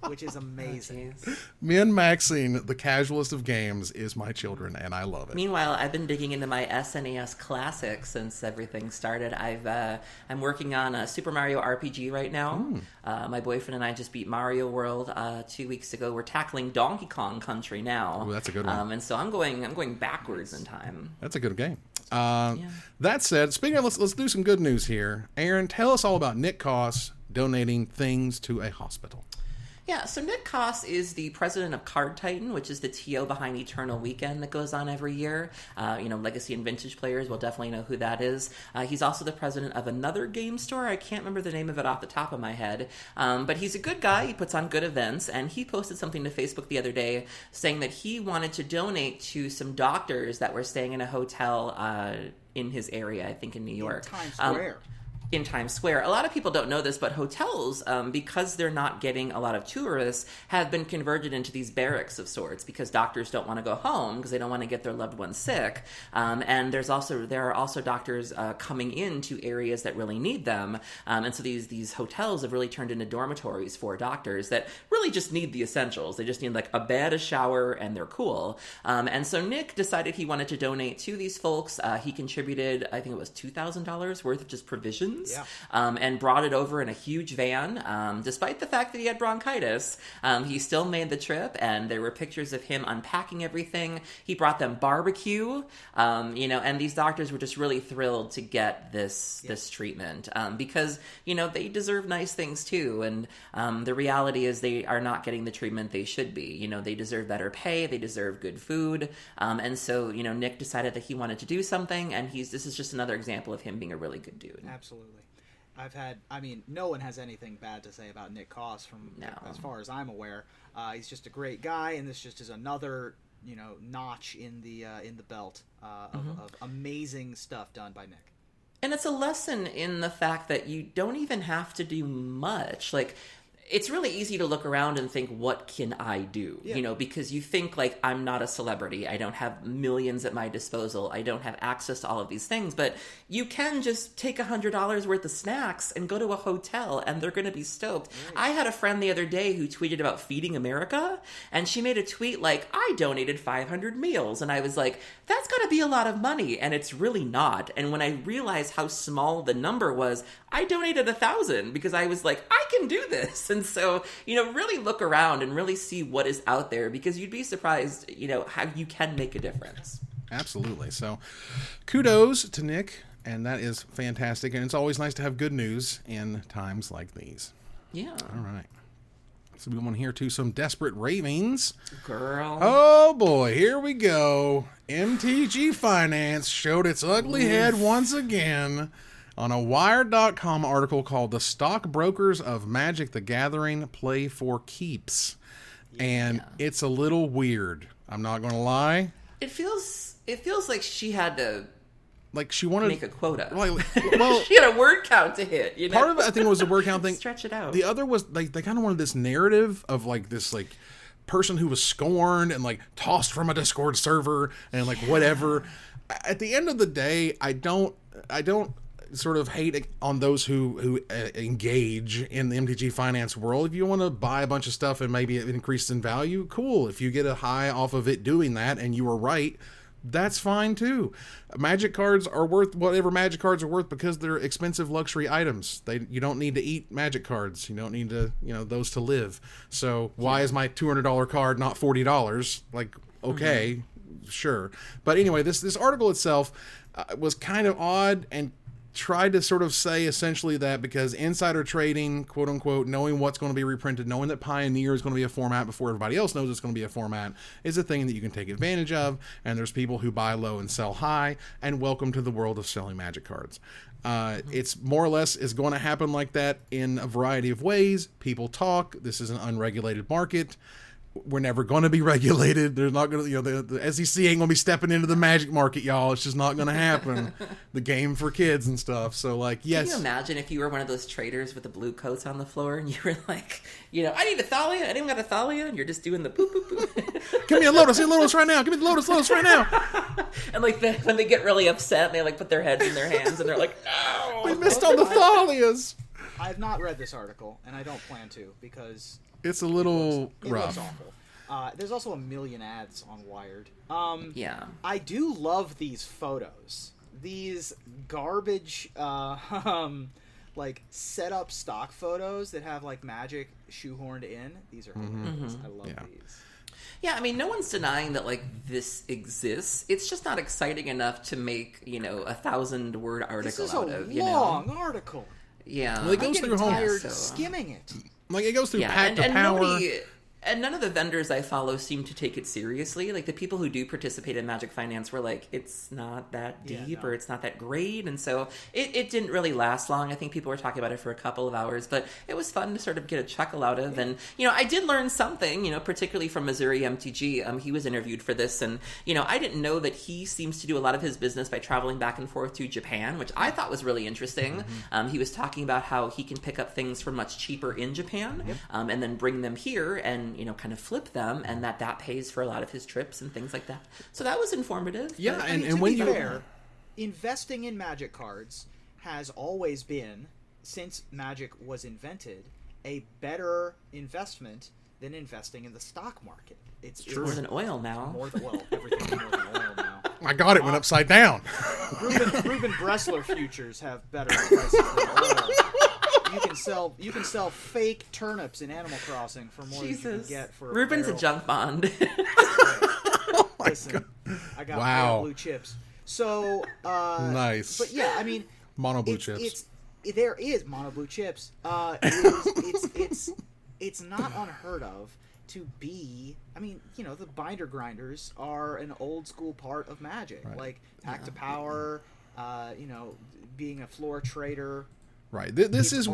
Speaker 3: which is amazing.
Speaker 1: Min-maxing the casualist of games is my children, and I love it.
Speaker 2: Meanwhile, I've been digging into my SNES Classic since everything started. I'm working on a Super Mario RPG right now. My boyfriend and I just beat Mario World 2 weeks ago. We're tackling Donkey Kong Country now.
Speaker 1: Ooh, that's a good one.
Speaker 2: And so I'm going backwards in time.
Speaker 1: That's a good game. That said, speaking of, let's do some good news here. Aaron, tell us all about Nick Koss donating things to a hospital.
Speaker 2: Yeah, so Nick Koss is the president of Card Titan, which is the TO behind Eternal Weekend that goes on every year. Legacy and Vintage players will definitely know who that is. He's also the president of another game store. I can't remember the name of it off the top of my head. But he's a good guy. He puts on good events. And he posted something to Facebook the other day saying that he wanted to donate to some doctors that were staying in a hotel in his area, I think in New York.
Speaker 3: Times Square.
Speaker 2: In Times Square. A lot of people don't know this, but hotels, because they're not getting a lot of tourists, have been converted into these barracks of sorts because doctors don't want to go home because they don't want to get their loved ones sick. And there are also doctors coming into areas that really need them. And so these hotels have really turned into dormitories for doctors that really just need the essentials. They just need like a bed, a shower, and they're cool. And so Nick decided he wanted to donate to these folks. He contributed, I think it was $2,000 worth of just provisions. Philippines, and brought it over in a huge van. Despite the fact that he had bronchitis, he still made the trip, and there were pictures of him unpacking everything. He brought them barbecue, and these doctors were just really thrilled to get this treatment, because, they deserve nice things too, and the reality is they are not getting the treatment they should be. They deserve better pay, they deserve good food, and so, Nick decided that he wanted to do something, and this is just another example of him being a really good dude.
Speaker 3: Absolutely. No one has anything bad to say about Nick Koss as far as I'm aware. He's just a great guy, and this just is another, notch in the belt of amazing stuff done by Nick.
Speaker 2: And it's a lesson in the fact that you don't even have to do much. Like, it's really easy to look around and think, what can I do?
Speaker 3: Yeah.
Speaker 2: Because you think, like, I'm not a celebrity. I don't have millions at my disposal. I don't have access to all of these things. But you can just take $100 worth of snacks and go to a hotel, and they're going to be stoked. Right. I had a friend the other day who tweeted about Feeding America, and she made a tweet like, I donated 500 meals. And I was like, that's got to be a lot of money. And it's really not. And when I realized how small the number was, I donated 1,000 because I was like, I can do this. And so, really look around and really see what is out there, because you'd be surprised, how you can make a difference.
Speaker 1: Absolutely. So kudos to Nick, and that is fantastic. And it's always nice to have good news in times like these.
Speaker 2: Yeah.
Speaker 1: All right. So we want to hear to some desperate ravings.
Speaker 2: Girl.
Speaker 1: Oh boy, here we go. MTG Finance showed its ugly head once again on a Wired.com article called "The Stockbrokers of Magic the Gathering Play for Keeps." And it's a little weird. I'm not going to lie.
Speaker 2: It feels like she had to
Speaker 1: she wanted
Speaker 2: make a quota.
Speaker 1: Well,
Speaker 2: she had a word count to hit.
Speaker 1: Part of it, I think, was a word count thing.
Speaker 2: Stretch it out.
Speaker 1: The other was they kind of wanted this narrative of this person who was scorned and tossed from a Discord server and whatever. At the end of the day, I don't sort of hate on those who engage in the MTG finance world. If you want to buy a bunch of stuff and maybe it increases in value, cool. If you get a high off of it doing that and you were right, that's fine too. Magic cards are worth whatever Magic cards are worth because they're expensive luxury items. You don't need to eat Magic cards. You don't need to, those to live. So why is my $200 card not $40? Okay, sure. But anyway, this article itself was kind of odd and tried to sort of say essentially that because insider trading, quote unquote, knowing what's going to be reprinted, knowing that Pioneer is going to be a format before everybody else knows it's going to be a format, is a thing that you can take advantage of. And there's people who buy low and sell high, and welcome to the world of selling Magic cards. It's more or less is going to happen like that in a variety of ways. People talk. This is an unregulated market. We're never going to be regulated. There's not going to, the SEC ain't going to be stepping into the Magic market, y'all. It's just not going to happen. The game for kids and stuff. So, yes.
Speaker 2: Can you imagine if you were one of those traders with the blue coats on the floor and you were like, I need a Thalia. Anyone got a Thalia? And you're just doing the boop, boop, boop.
Speaker 1: Give me a Lotus right now. Give me the Lotus right now.
Speaker 2: And when they get really upset, they put their heads in their hands and they're like, no.
Speaker 1: We missed on the Thalias.
Speaker 3: I have not read this article, and I don't plan to because
Speaker 1: it's a little
Speaker 3: rough. It looks awful. There's also a million ads on Wired.
Speaker 2: Yeah.
Speaker 3: I do love these photos. These garbage, set up stock photos that have Magic shoehorned in. These are hilarious. I love these.
Speaker 2: Yeah, no one's denying that this exists. It's just not exciting enough to make a 1,000-word article out of.
Speaker 3: This is a long article.
Speaker 2: Yeah,
Speaker 1: well, it goes through
Speaker 3: tired skimming it.
Speaker 1: It goes through Pact to Power.
Speaker 2: And none of the vendors I follow seem to take it seriously. The people who do participate in Magic Finance were like, it's not that deep or it's not that great. And so it didn't really last long. I think people were talking about it for a couple of hours, but it was fun to sort of get a chuckle out of. And, I did learn something, particularly from Missouri MTG. He was interviewed for this. And, I didn't know that he seems to do a lot of his business by traveling back and forth to Japan, which I thought was really interesting. He was talking about how he can pick up things for much cheaper in Japan and then bring them here and kind of flip them, and that pays for a lot of his trips and things like that. So that was informative.
Speaker 1: Yeah,
Speaker 3: but,
Speaker 1: and when you
Speaker 3: fair, investing in Magic cards has always been, since Magic was invented, a better investment than investing in the stock market. It's
Speaker 2: more than oil now.
Speaker 3: Everything's more than oil now.
Speaker 1: My God, it went upside down.
Speaker 3: Ruben Bressler futures have better prices than oil. You can sell fake turnips in Animal Crossing for more than you can get for
Speaker 2: Ruben's a junk bond.
Speaker 3: Listen, I got blue chips. So
Speaker 1: nice.
Speaker 3: But yeah, I mean,
Speaker 1: mono blue chips.
Speaker 3: There is mono blue chips. It's not unheard of to be. I mean, you know, the binder grinders are an old school part of Magic, right. Like Pact to Power. You know, being a floor trader.
Speaker 1: Right. This is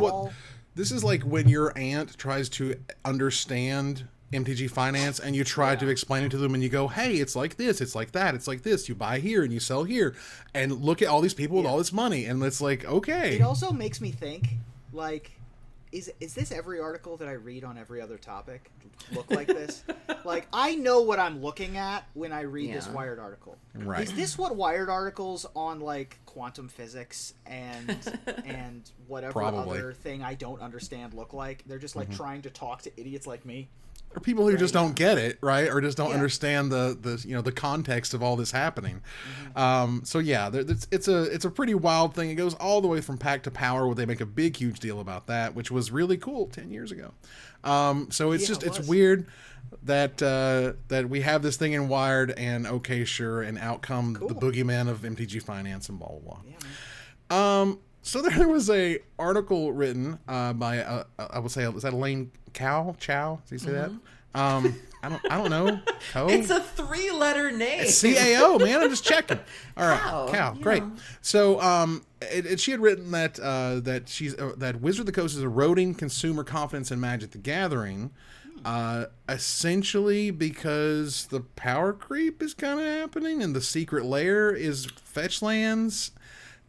Speaker 1: like when your aunt tries to understand MTG finance and you try to explain it to them and you go, hey, it's like this, it's like that, it's like this. You buy here and you sell here. And look at all these people with all this money. And it's like, okay.
Speaker 3: It also makes me think, like, is this every article that I read on every other topic look like this? Like, I know what I'm looking at when I read this Wired article.
Speaker 1: Right.
Speaker 3: Is this what Wired articles on, like, quantum physics and whatever other thing I don't understand look like? They're just, like, trying to talk to idiots like me.
Speaker 1: Or people who just don't get it, right? Or just don't understand the you know, the context of all this happening. So yeah, it's a pretty wild thing. It goes all the way from Pact to Power, where they make a big, huge deal about that, which was really cool 10 years ago. So it's weird that we have this thing in Wired, and okay, sure, and out come the boogeyman of MTG finance and blah blah blah. Yeah, so there was a article written by I would say, is that Elaine Chow? Did you say that? I don't know.
Speaker 2: It's a 3-letter name.
Speaker 1: It's CAO, man. I'm just checking. All right, Cow. Great. So she had written that that Wizard of the Coast is eroding consumer confidence in Magic the Gathering. Essentially because the power creep is kind of happening and the secret lair is fetch lands.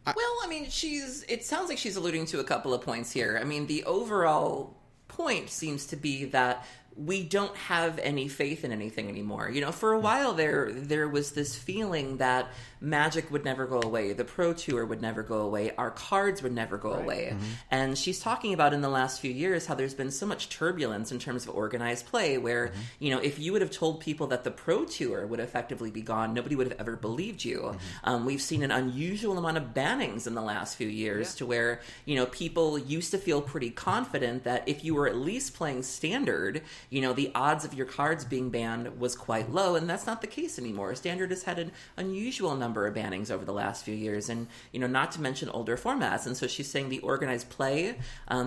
Speaker 2: Well, I mean, it sounds like she's alluding to a couple of points here. I mean, the overall point seems to be that we don't have any faith in anything anymore. You know, for a while there was this feeling that Magic would never go away, the Pro Tour would never go away, our cards would never go away. And she's talking about in the last few years how there's been so much turbulence in terms of organized play where, you know, if you would have told people that the Pro Tour would effectively be gone, nobody would have ever believed you. We've seen an unusual amount of bannings in the last few years to where, you know, people used to feel pretty confident that if you were at least playing Standard, you know, the odds of your cards being banned was quite low, and that's not the case anymore. Standard has had an unusual number of bannings over the last few years, and, you know, not to mention older formats. And so she's saying the organized play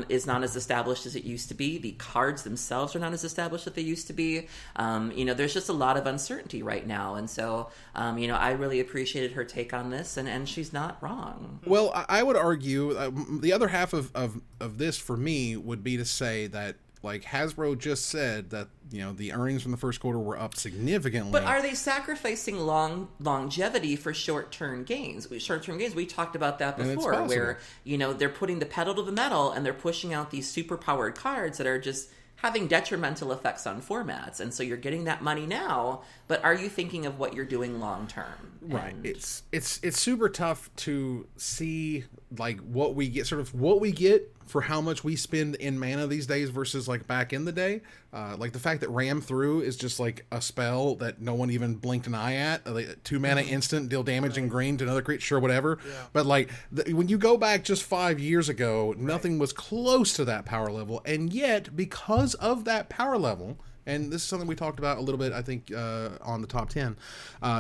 Speaker 2: is not as established as it used to be. The cards themselves are not as established as they used to be. You know, there's just a lot of uncertainty right now. And so, you know, I really appreciated her take on this, and she's not wrong.
Speaker 1: Well, I would argue the other half of this for me would be to say that, like, Hasbro just said that, you know, the earnings from the first quarter were up significantly.
Speaker 2: But are they sacrificing longevity for short-term gains? We talked about that before, where, you know, they're putting the pedal to the metal and they're pushing out these super-powered cards that are just having detrimental effects on formats. And so you're getting that money now, but are you thinking of what you're doing long-term?
Speaker 1: Right. It's super tough to see, like, what we get for how much we spend in mana these days versus, like, back in the day. Like, the fact that Ram Through is just, like, a spell that no one even blinked an eye at. Like, 2 mana instant, deal damage in green to another creature, sure, whatever. Yeah. But, like, when you go back just 5 years ago, nothing was close to that power level. And yet, because of that power level, and this is something we talked about a little bit, I think, on the Top 10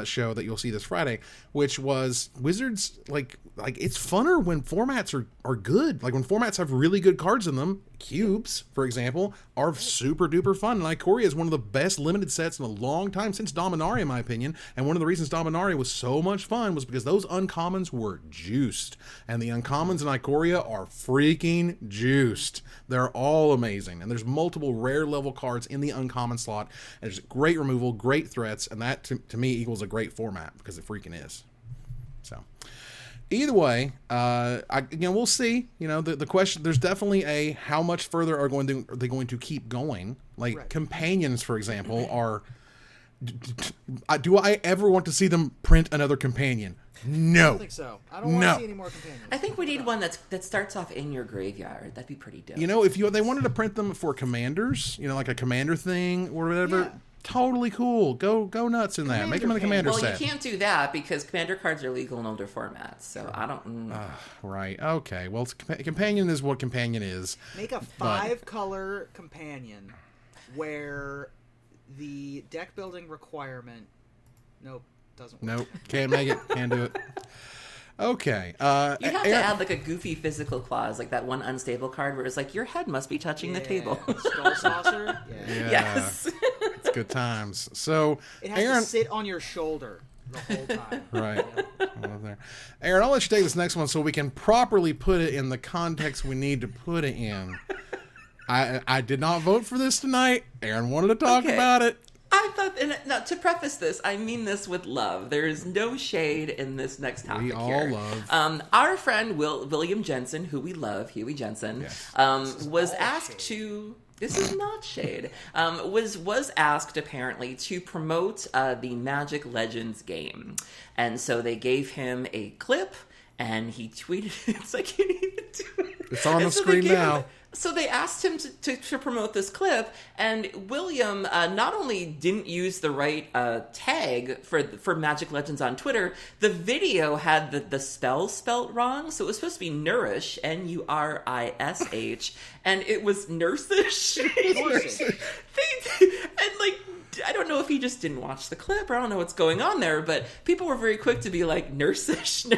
Speaker 1: show that you'll see this Friday, which was Wizards, like it's funner when formats are good. Like, when formats have really good cards in them. Cubes, for example, are super duper fun. And Ikoria is one of the best limited sets in a long time, since Dominaria, in my opinion. And one of the reasons Dominaria was so much fun was because those uncommons were juiced. And the uncommons in Ikoria are freaking juiced. They're all amazing. And there's multiple rare level cards in the uncommon slot. And there's great removal, great threats, and that to me equals a great format, because it freaking is. So either way, we'll see. You know, the question, there's definitely a how much further are they going to keep going? Like, companions, for example, are. Do I ever want to see them print another companion? No.
Speaker 3: I don't think so. I don't want to see any more companions.
Speaker 2: I think we need one that starts off in your graveyard. That'd be pretty dope.
Speaker 1: You know, if they wanted to print them for commanders, you know, like a commander thing or whatever. totally cool. Go nuts in that. Make them in the commander
Speaker 2: well,
Speaker 1: set.
Speaker 2: you can't do that because commander cards are legal in older formats. So I don't.
Speaker 1: Right. Okay. Well, companion is what companion is.
Speaker 3: Make a 5-color companion where the deck building requirement. Nope, doesn't work.
Speaker 1: Nope. Can't make it. Can't do it. Okay.
Speaker 2: You have to add like a goofy physical clause, like that one unstable card where it's like your head must be touching the table.
Speaker 3: Skull saucer. Yeah.
Speaker 2: Yes.
Speaker 1: It's good times. So
Speaker 3: It has
Speaker 1: Aaron,
Speaker 3: to sit on your shoulder the whole time.
Speaker 1: right. Well, there. Aaron, I'll let you take this next one so we can properly put it in the context we need to put it in. I did not vote for this tonight. Aaron wanted to talk about it.
Speaker 2: I thought, and now to preface this, I mean this with love. There is no shade in this next topic.
Speaker 1: We all
Speaker 2: here.
Speaker 1: love.
Speaker 2: Our friend William Jensen, who we love, Huey Jensen,
Speaker 1: Yes.
Speaker 2: was asked to. This is not shade. Was asked apparently to promote the Magic Legends game, and so they gave him a clip, and he tweeted. It's like you need to do it.
Speaker 1: It's on the screen now.
Speaker 2: So they asked him to promote this clip, and William not only didn't use the right tag for Magic Legends on Twitter, the video had the spell spelt wrong. So it was supposed to be Nourish, N-U-R-I-S-H, and it was Noursish. And like, I don't know if he just didn't watch the clip, or I don't know what's going on there, but people were very quick to be like, Noursish.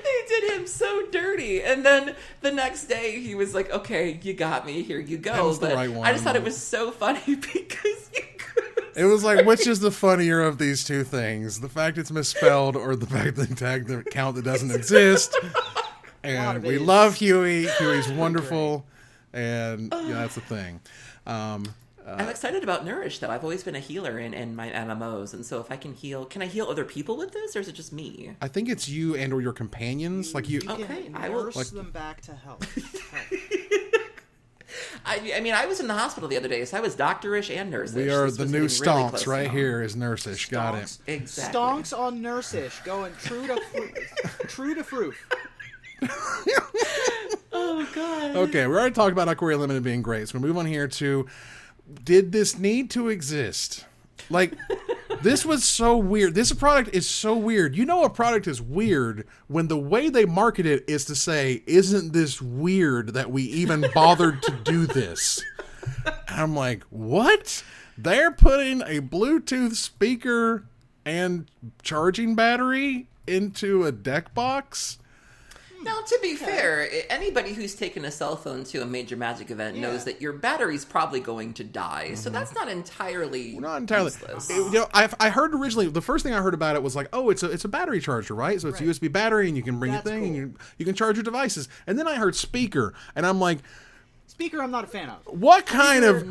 Speaker 2: They did him so dirty, and then the next day he was like, "Okay, you got me. Here you go."
Speaker 1: That was
Speaker 2: but
Speaker 1: the right one.
Speaker 2: I just thought it was so funny because you could.
Speaker 1: It was like, which is the funnier of these two things? The fact it's misspelled, or the fact they tagged the account that doesn't exist? And we love Huey. Huey's wonderful, and that's the thing.
Speaker 2: I'm excited about Nourish, though. I've always been a healer in my MMOs, and so if I can I heal other people with this, or is it just me?
Speaker 1: I think it's you and or your companions. Like you.
Speaker 2: Okay,
Speaker 3: I will nurse them back to health.
Speaker 2: I mean, I was in the hospital the other day, so I was doctorish and nursish.
Speaker 1: We are
Speaker 2: This
Speaker 1: the
Speaker 2: was
Speaker 1: new
Speaker 2: getting really
Speaker 1: stonks
Speaker 2: close
Speaker 1: right
Speaker 2: now.
Speaker 1: here is Noursish. Got it.
Speaker 2: Exactly.
Speaker 3: Stonks on Noursish, going true to proof.
Speaker 2: Oh God.
Speaker 1: Okay, we already talked about Ikoria Limited being great, so we move on here to, did this need to exist? Like, this was so weird. This product is so weird. You know a product is weird when the way they market it is to say, isn't this weird that we even bothered to do this? And I'm like, what? They're putting a Bluetooth speaker and charging battery into a deck box?
Speaker 2: Now, to be fair, anybody who's taken a cell phone to a major Magic event knows that your battery's probably going to die. So that's not entirely useless.
Speaker 1: I heard originally, the first thing I heard about it was like, oh, it's a battery charger, right? So it's a USB battery, and you can bring your thing, and you can charge your devices. And then I heard speaker, and I'm like,
Speaker 3: Speaker, I'm not a fan of.
Speaker 1: what kind of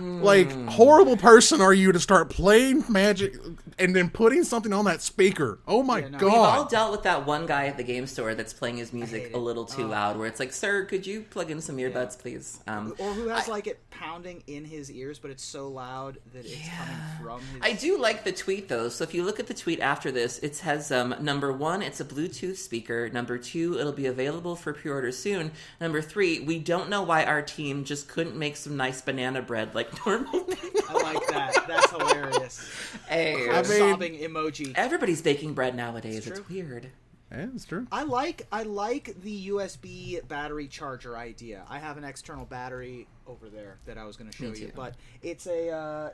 Speaker 1: horrible person are you to start playing Magic and then putting something on that speaker? Oh my God.
Speaker 2: We've all dealt with that one guy at the game store that's playing his music a little too loud, where it's like, sir, could you plug in some earbuds, please?
Speaker 3: Or who has it pounding in his ears, but it's so loud that it's coming from his...
Speaker 2: I do like the tweet, though. So if you look at the tweet after this, it has, number 1, it's a Bluetooth speaker. Number 2, it'll be available for pre-order soon. Number 3, we don't know why our team just couldn't make some nice banana bread like normal people.
Speaker 3: I like that. That's hilarious.
Speaker 2: Hey,
Speaker 3: sobbing emoji.
Speaker 2: Everybody's baking bread nowadays. It's weird.
Speaker 1: Yeah, it's true.
Speaker 3: I like the USB battery charger idea. I have an external battery over there that I was going to show you, but it's a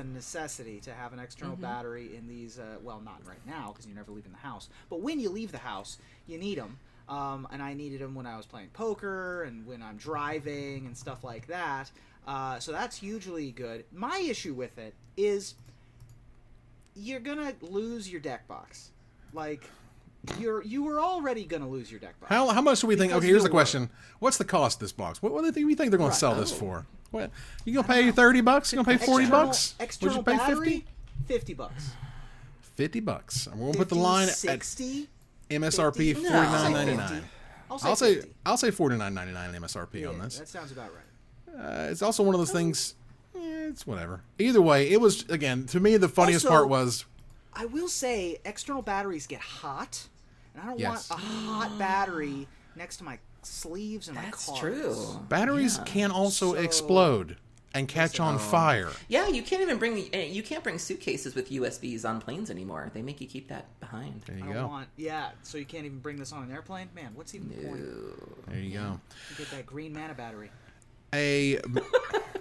Speaker 3: necessity to have an external battery in these. Well, not right now because you're never leaving the house, but when you leave the house, you need them. And I needed them when I was playing poker and when I'm driving and stuff like that. So that's hugely good. My issue with it is you're gonna lose your deck box. Like you were already gonna lose your deck box.
Speaker 1: How much do we think? Okay, here's the question: what's the cost of this box? What do you think they're going to sell this for? What, you gonna pay $30? You gonna pay $40?
Speaker 3: External
Speaker 1: Would you pay
Speaker 3: battery, $50.
Speaker 1: $50. I'm gonna put the line
Speaker 3: 60.
Speaker 1: at MSRP $49.99.
Speaker 3: I'll say
Speaker 1: $49.99 MSRP on this.
Speaker 3: That sounds about right.
Speaker 1: It's also one of those things. It's whatever. Either way, it was, again, to me the funniest part was.
Speaker 3: I will say external batteries get hot, and I don't want a hot battery next to my sleeves and my cards.
Speaker 2: That's true.
Speaker 1: Batteries can also explode. and catch on fire.
Speaker 2: Yeah, you can't bring suitcases with USBs on planes anymore. They make you keep that behind.
Speaker 1: There you go.
Speaker 3: So you can't even bring this on an airplane? Man, what's even the point?
Speaker 1: There you go.
Speaker 3: You get that green mana battery.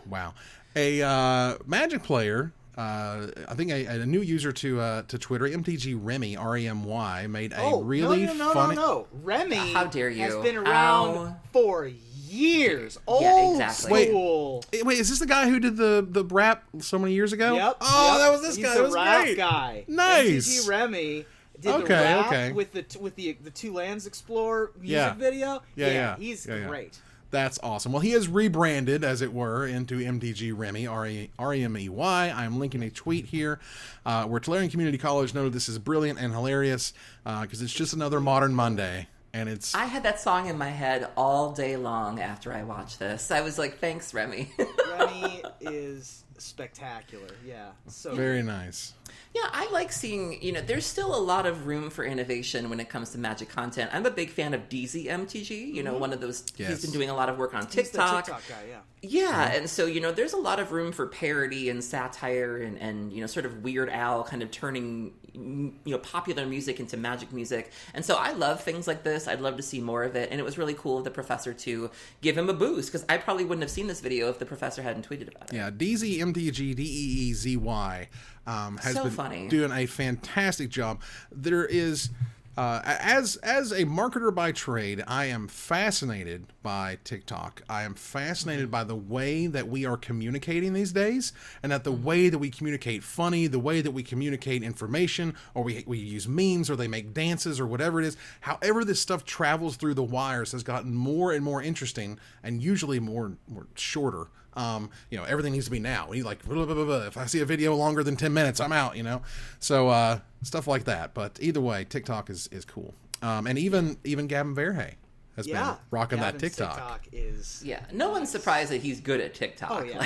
Speaker 1: Wow. A Magic player, I think a new user to Twitter, MTG Remy, R-E-M-Y, made a really funny...
Speaker 3: No. Remy
Speaker 2: How dare you.
Speaker 3: has been around for years.
Speaker 2: Exactly.
Speaker 3: School.
Speaker 1: Wait, is this the guy who did the rap so many years ago?
Speaker 3: Yep.
Speaker 1: That was this
Speaker 3: He's
Speaker 1: guy.
Speaker 3: The
Speaker 1: That was
Speaker 3: rap
Speaker 1: great.
Speaker 3: guy.
Speaker 1: Nice.
Speaker 3: MTG Remy did the rap with the Two Lands Explore music video.
Speaker 1: Yeah.
Speaker 3: He's
Speaker 1: Yeah.
Speaker 3: great.
Speaker 1: That's awesome. Well, he has rebranded, as it were, into MTG Remy, R-E-M-E-Y. I'm linking a tweet here where Tolarian Community College noted this is brilliant and hilarious because it's just another modern Monday. And it's...
Speaker 2: I had that song in my head all day long after I watched this. I was like, thanks, Remy.
Speaker 3: Remy is spectacular. Yeah. So
Speaker 1: very nice.
Speaker 2: Yeah, I like seeing, there's still a lot of room for innovation when it comes to Magic content. I'm a big fan of DZMTG, one of those, he's been doing a lot of work on TikTok.
Speaker 3: He's the TikTok guy, yeah.
Speaker 2: Yeah, and so, there's a lot of room for parody and satire and sort of Weird Al kind of turning, popular music into Magic music. And so I love things like this. I'd love to see more of it. And it was really cool of the professor to give him a boost because I probably wouldn't have seen this video if the professor hadn't tweeted about it.
Speaker 1: Yeah, DZMTG, D-E-E-Z-Y. Has
Speaker 2: so
Speaker 1: been
Speaker 2: funny.
Speaker 1: Doing a fantastic job. There is, as a marketer by trade, I am fascinated by TikTok. I am fascinated by the way that we are communicating these days, and that the way that we communicate funny, the way that we communicate information, or we use memes, or they make dances, or whatever it is. However this stuff travels through the wires has gotten more and more interesting, and usually more shorter. Everything needs to be now. You like, blah, blah, blah, blah. If I see a video longer than 10 minutes, I'm out, So, stuff like that. But either way, TikTok is cool. And even Gavin Verhey has been rocking
Speaker 3: Gavin's
Speaker 1: that TikTok.
Speaker 2: No one's surprised that he's good at TikTok.
Speaker 3: Oh, yeah.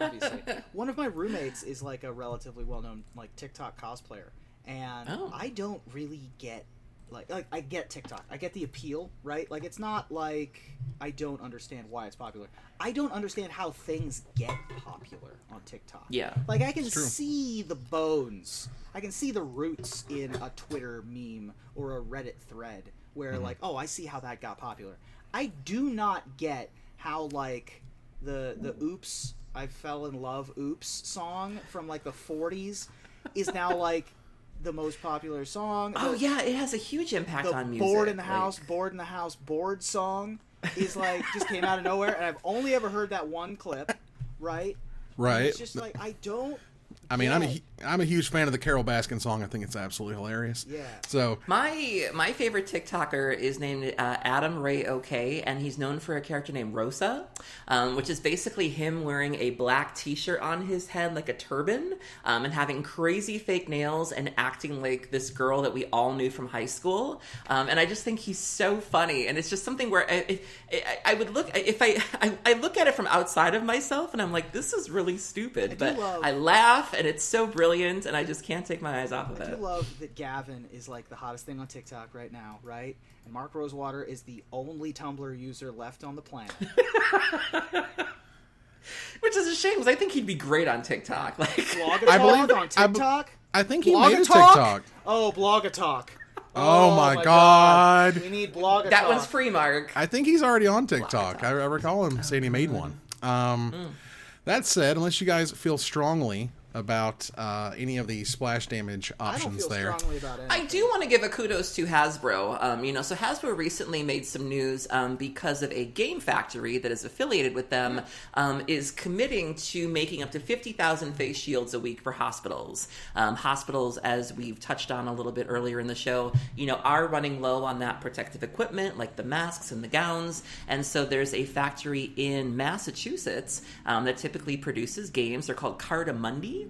Speaker 3: Obviously. One of my roommates is like a relatively well-known TikTok cosplayer. And I don't really get I get TikTok. I get the appeal, right? It's not like I don't understand why it's popular. I don't understand how things get popular on TikTok.
Speaker 2: Yeah.
Speaker 3: I can see the bones. I can see the roots in a Twitter meme or a Reddit thread where I see how that got popular. I do not get how the Oops, I Fell in Love Oops song from the 40s is now the most popular song.
Speaker 2: It has a huge impact on music.
Speaker 3: Bored in the House, Bored song is just came out of nowhere, and I've only ever heard that one clip, right?
Speaker 1: Right.
Speaker 3: And it's just I don't.
Speaker 1: I'm a huge fan of the Carole Baskin song. I think it's absolutely hilarious.
Speaker 3: Yeah.
Speaker 1: So
Speaker 2: my favorite TikToker is named Adam Ray OK, and he's known for a character named Rosa, which is basically him wearing a black T-shirt on his head like a turban, and having crazy fake nails and acting like this girl that we all knew from high school. And I just think he's so funny, and it's just something where I would look if I look at it from outside of myself, and I'm like, this is really stupid, but I laugh. And it's so brilliant, and I just can't take my eyes off of it.
Speaker 3: I do love that Gavin is the hottest thing on TikTok right now, right? And Mark Rosewater is the only Tumblr user left on the planet.
Speaker 2: Which is a shame, because I think he'd be great on TikTok.
Speaker 3: Blog-a-talk on TikTok?
Speaker 1: I think he made a TikTok.
Speaker 3: Oh, Blog-a-talk.
Speaker 1: Oh my God.
Speaker 3: We need Blog-a-talk.
Speaker 2: That one's free, Mark.
Speaker 1: I think he's already on TikTok. I recall him saying he made one. That said, unless you guys feel strongly about any of the splash damage options there.
Speaker 3: I don't feel strongly about anything.
Speaker 2: I do want to give a kudos to Hasbro. So Hasbro recently made some news because of a game factory that is affiliated with them is committing to making up to 50,000 face shields a week for hospitals. Hospitals, as we've touched on a little bit earlier in the show, are running low on that protective equipment, like the masks and the gowns. And so there's a factory in Massachusetts that typically produces games. They're called Cardamundi.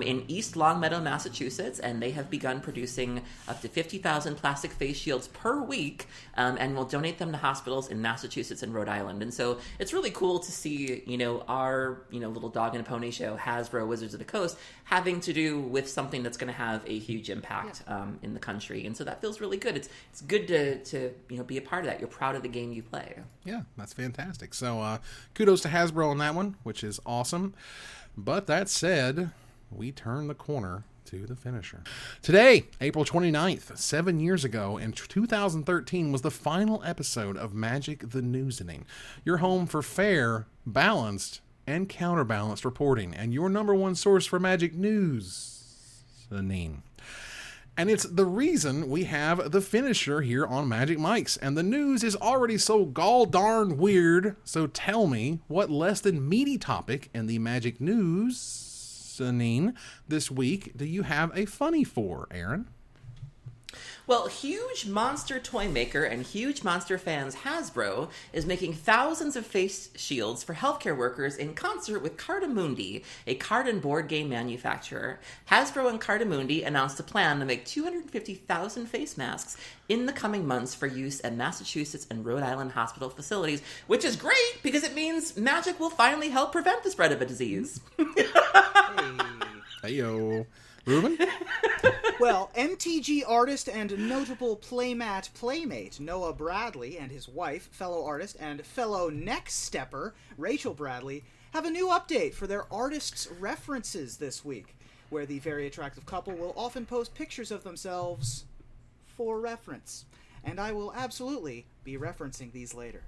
Speaker 2: in East Longmeadow, Massachusetts, and they have begun producing up to 50,000 plastic face shields per week, and will donate them to hospitals in Massachusetts and Rhode Island. And so it's really cool to see, our, little dog and a pony show, Hasbro Wizards of the Coast, having to do with something that's going to have a huge impact in the country. And so that feels really good. It's good to be a part of that. You're proud of the game you play.
Speaker 1: Yeah, that's fantastic. So kudos to Hasbro on that one, which is awesome. But that said, we turn the corner to the finisher. Today, April 29th, 7 years ago, in 2013, was the final episode of Magic The Newsening, your home for fair, balanced, and counterbalanced reporting, and your number one source for Magic news. And it's the reason we have the finisher here on Magic Mics. And the news is already so gall-darn weird, so tell me, what less-than-meaty topic in the Magic news this week do you have a funny for, Aaron?
Speaker 2: Well, huge monster toy maker and huge monster fans Hasbro is making thousands of face shields for healthcare workers in concert with Cartamundi, a card and board game manufacturer. Hasbro and Cartamundi announced a plan to make 250,000 face masks in the coming months for use at Massachusetts and Rhode Island hospital facilities, which is great because it means magic will finally help prevent the spread of a disease.
Speaker 1: Hey-yo. Ruben?
Speaker 3: Well, MTG artist and notable playmate Noah Bradley and his wife, fellow artist and fellow neck stepper Rachel Bradley, have a new update for their artists' references this week, where the very attractive couple will often post pictures of themselves for reference. And I will absolutely be referencing these later.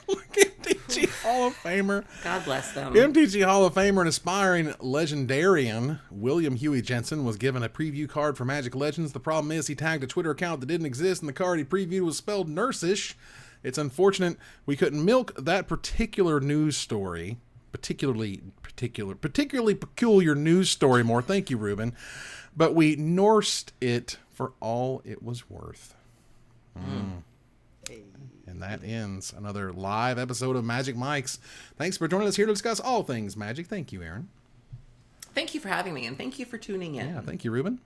Speaker 1: Look at MTG Hall of Famer.
Speaker 2: God bless them.
Speaker 1: MTG Hall of Famer and aspiring legendarian William Huey Jensen was given a preview card for Magic Legends. The problem is he tagged a Twitter account that didn't exist, and the card he previewed was spelled Noursish. It's unfortunate we couldn't milk that particular news story, particularly peculiar news story more. Thank you, Ruben. But we Norsed it for all it was worth.
Speaker 3: Hey.
Speaker 1: And that ends another live episode of Magic Mics. Thanks for joining us here to discuss all things Magic. Thank you, Aaron.
Speaker 2: Thank you for having me, and thank you for tuning in.
Speaker 1: Yeah, thank you, Ruben.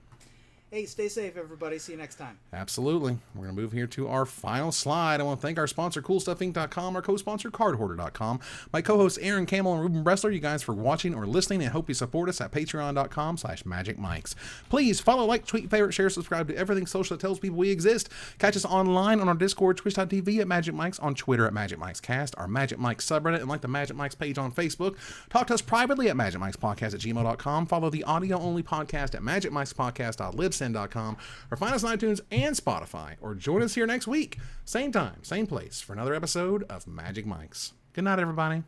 Speaker 3: Hey, stay safe, everybody. See you next time.
Speaker 1: Absolutely. We're going to move here to our final slide. I want to thank our sponsor, CoolStuffInc.com, our co-sponsor, CardHoarder.com, my co-hosts, Aaron Campbell and Ruben Bressler, you guys for watching or listening, and hope you support us at patreon.com/magicmics. Please follow, like, tweet, favorite, share, subscribe to everything social that tells people we exist. Catch us online on our Discord, twitch.tv at Magic Mics, on Twitter at Magic Mics Cast, our Magic Mics subreddit, and like the Magic Mics page on Facebook. Talk to us privately at magicmicspodcast@gmail.com. Follow the audio-only podcast at magicmicspodcast.libsyn.com, or find us on iTunes and Spotify, or join us here next week, same time, same place, for another episode of Magic Mics. Good night, everybody.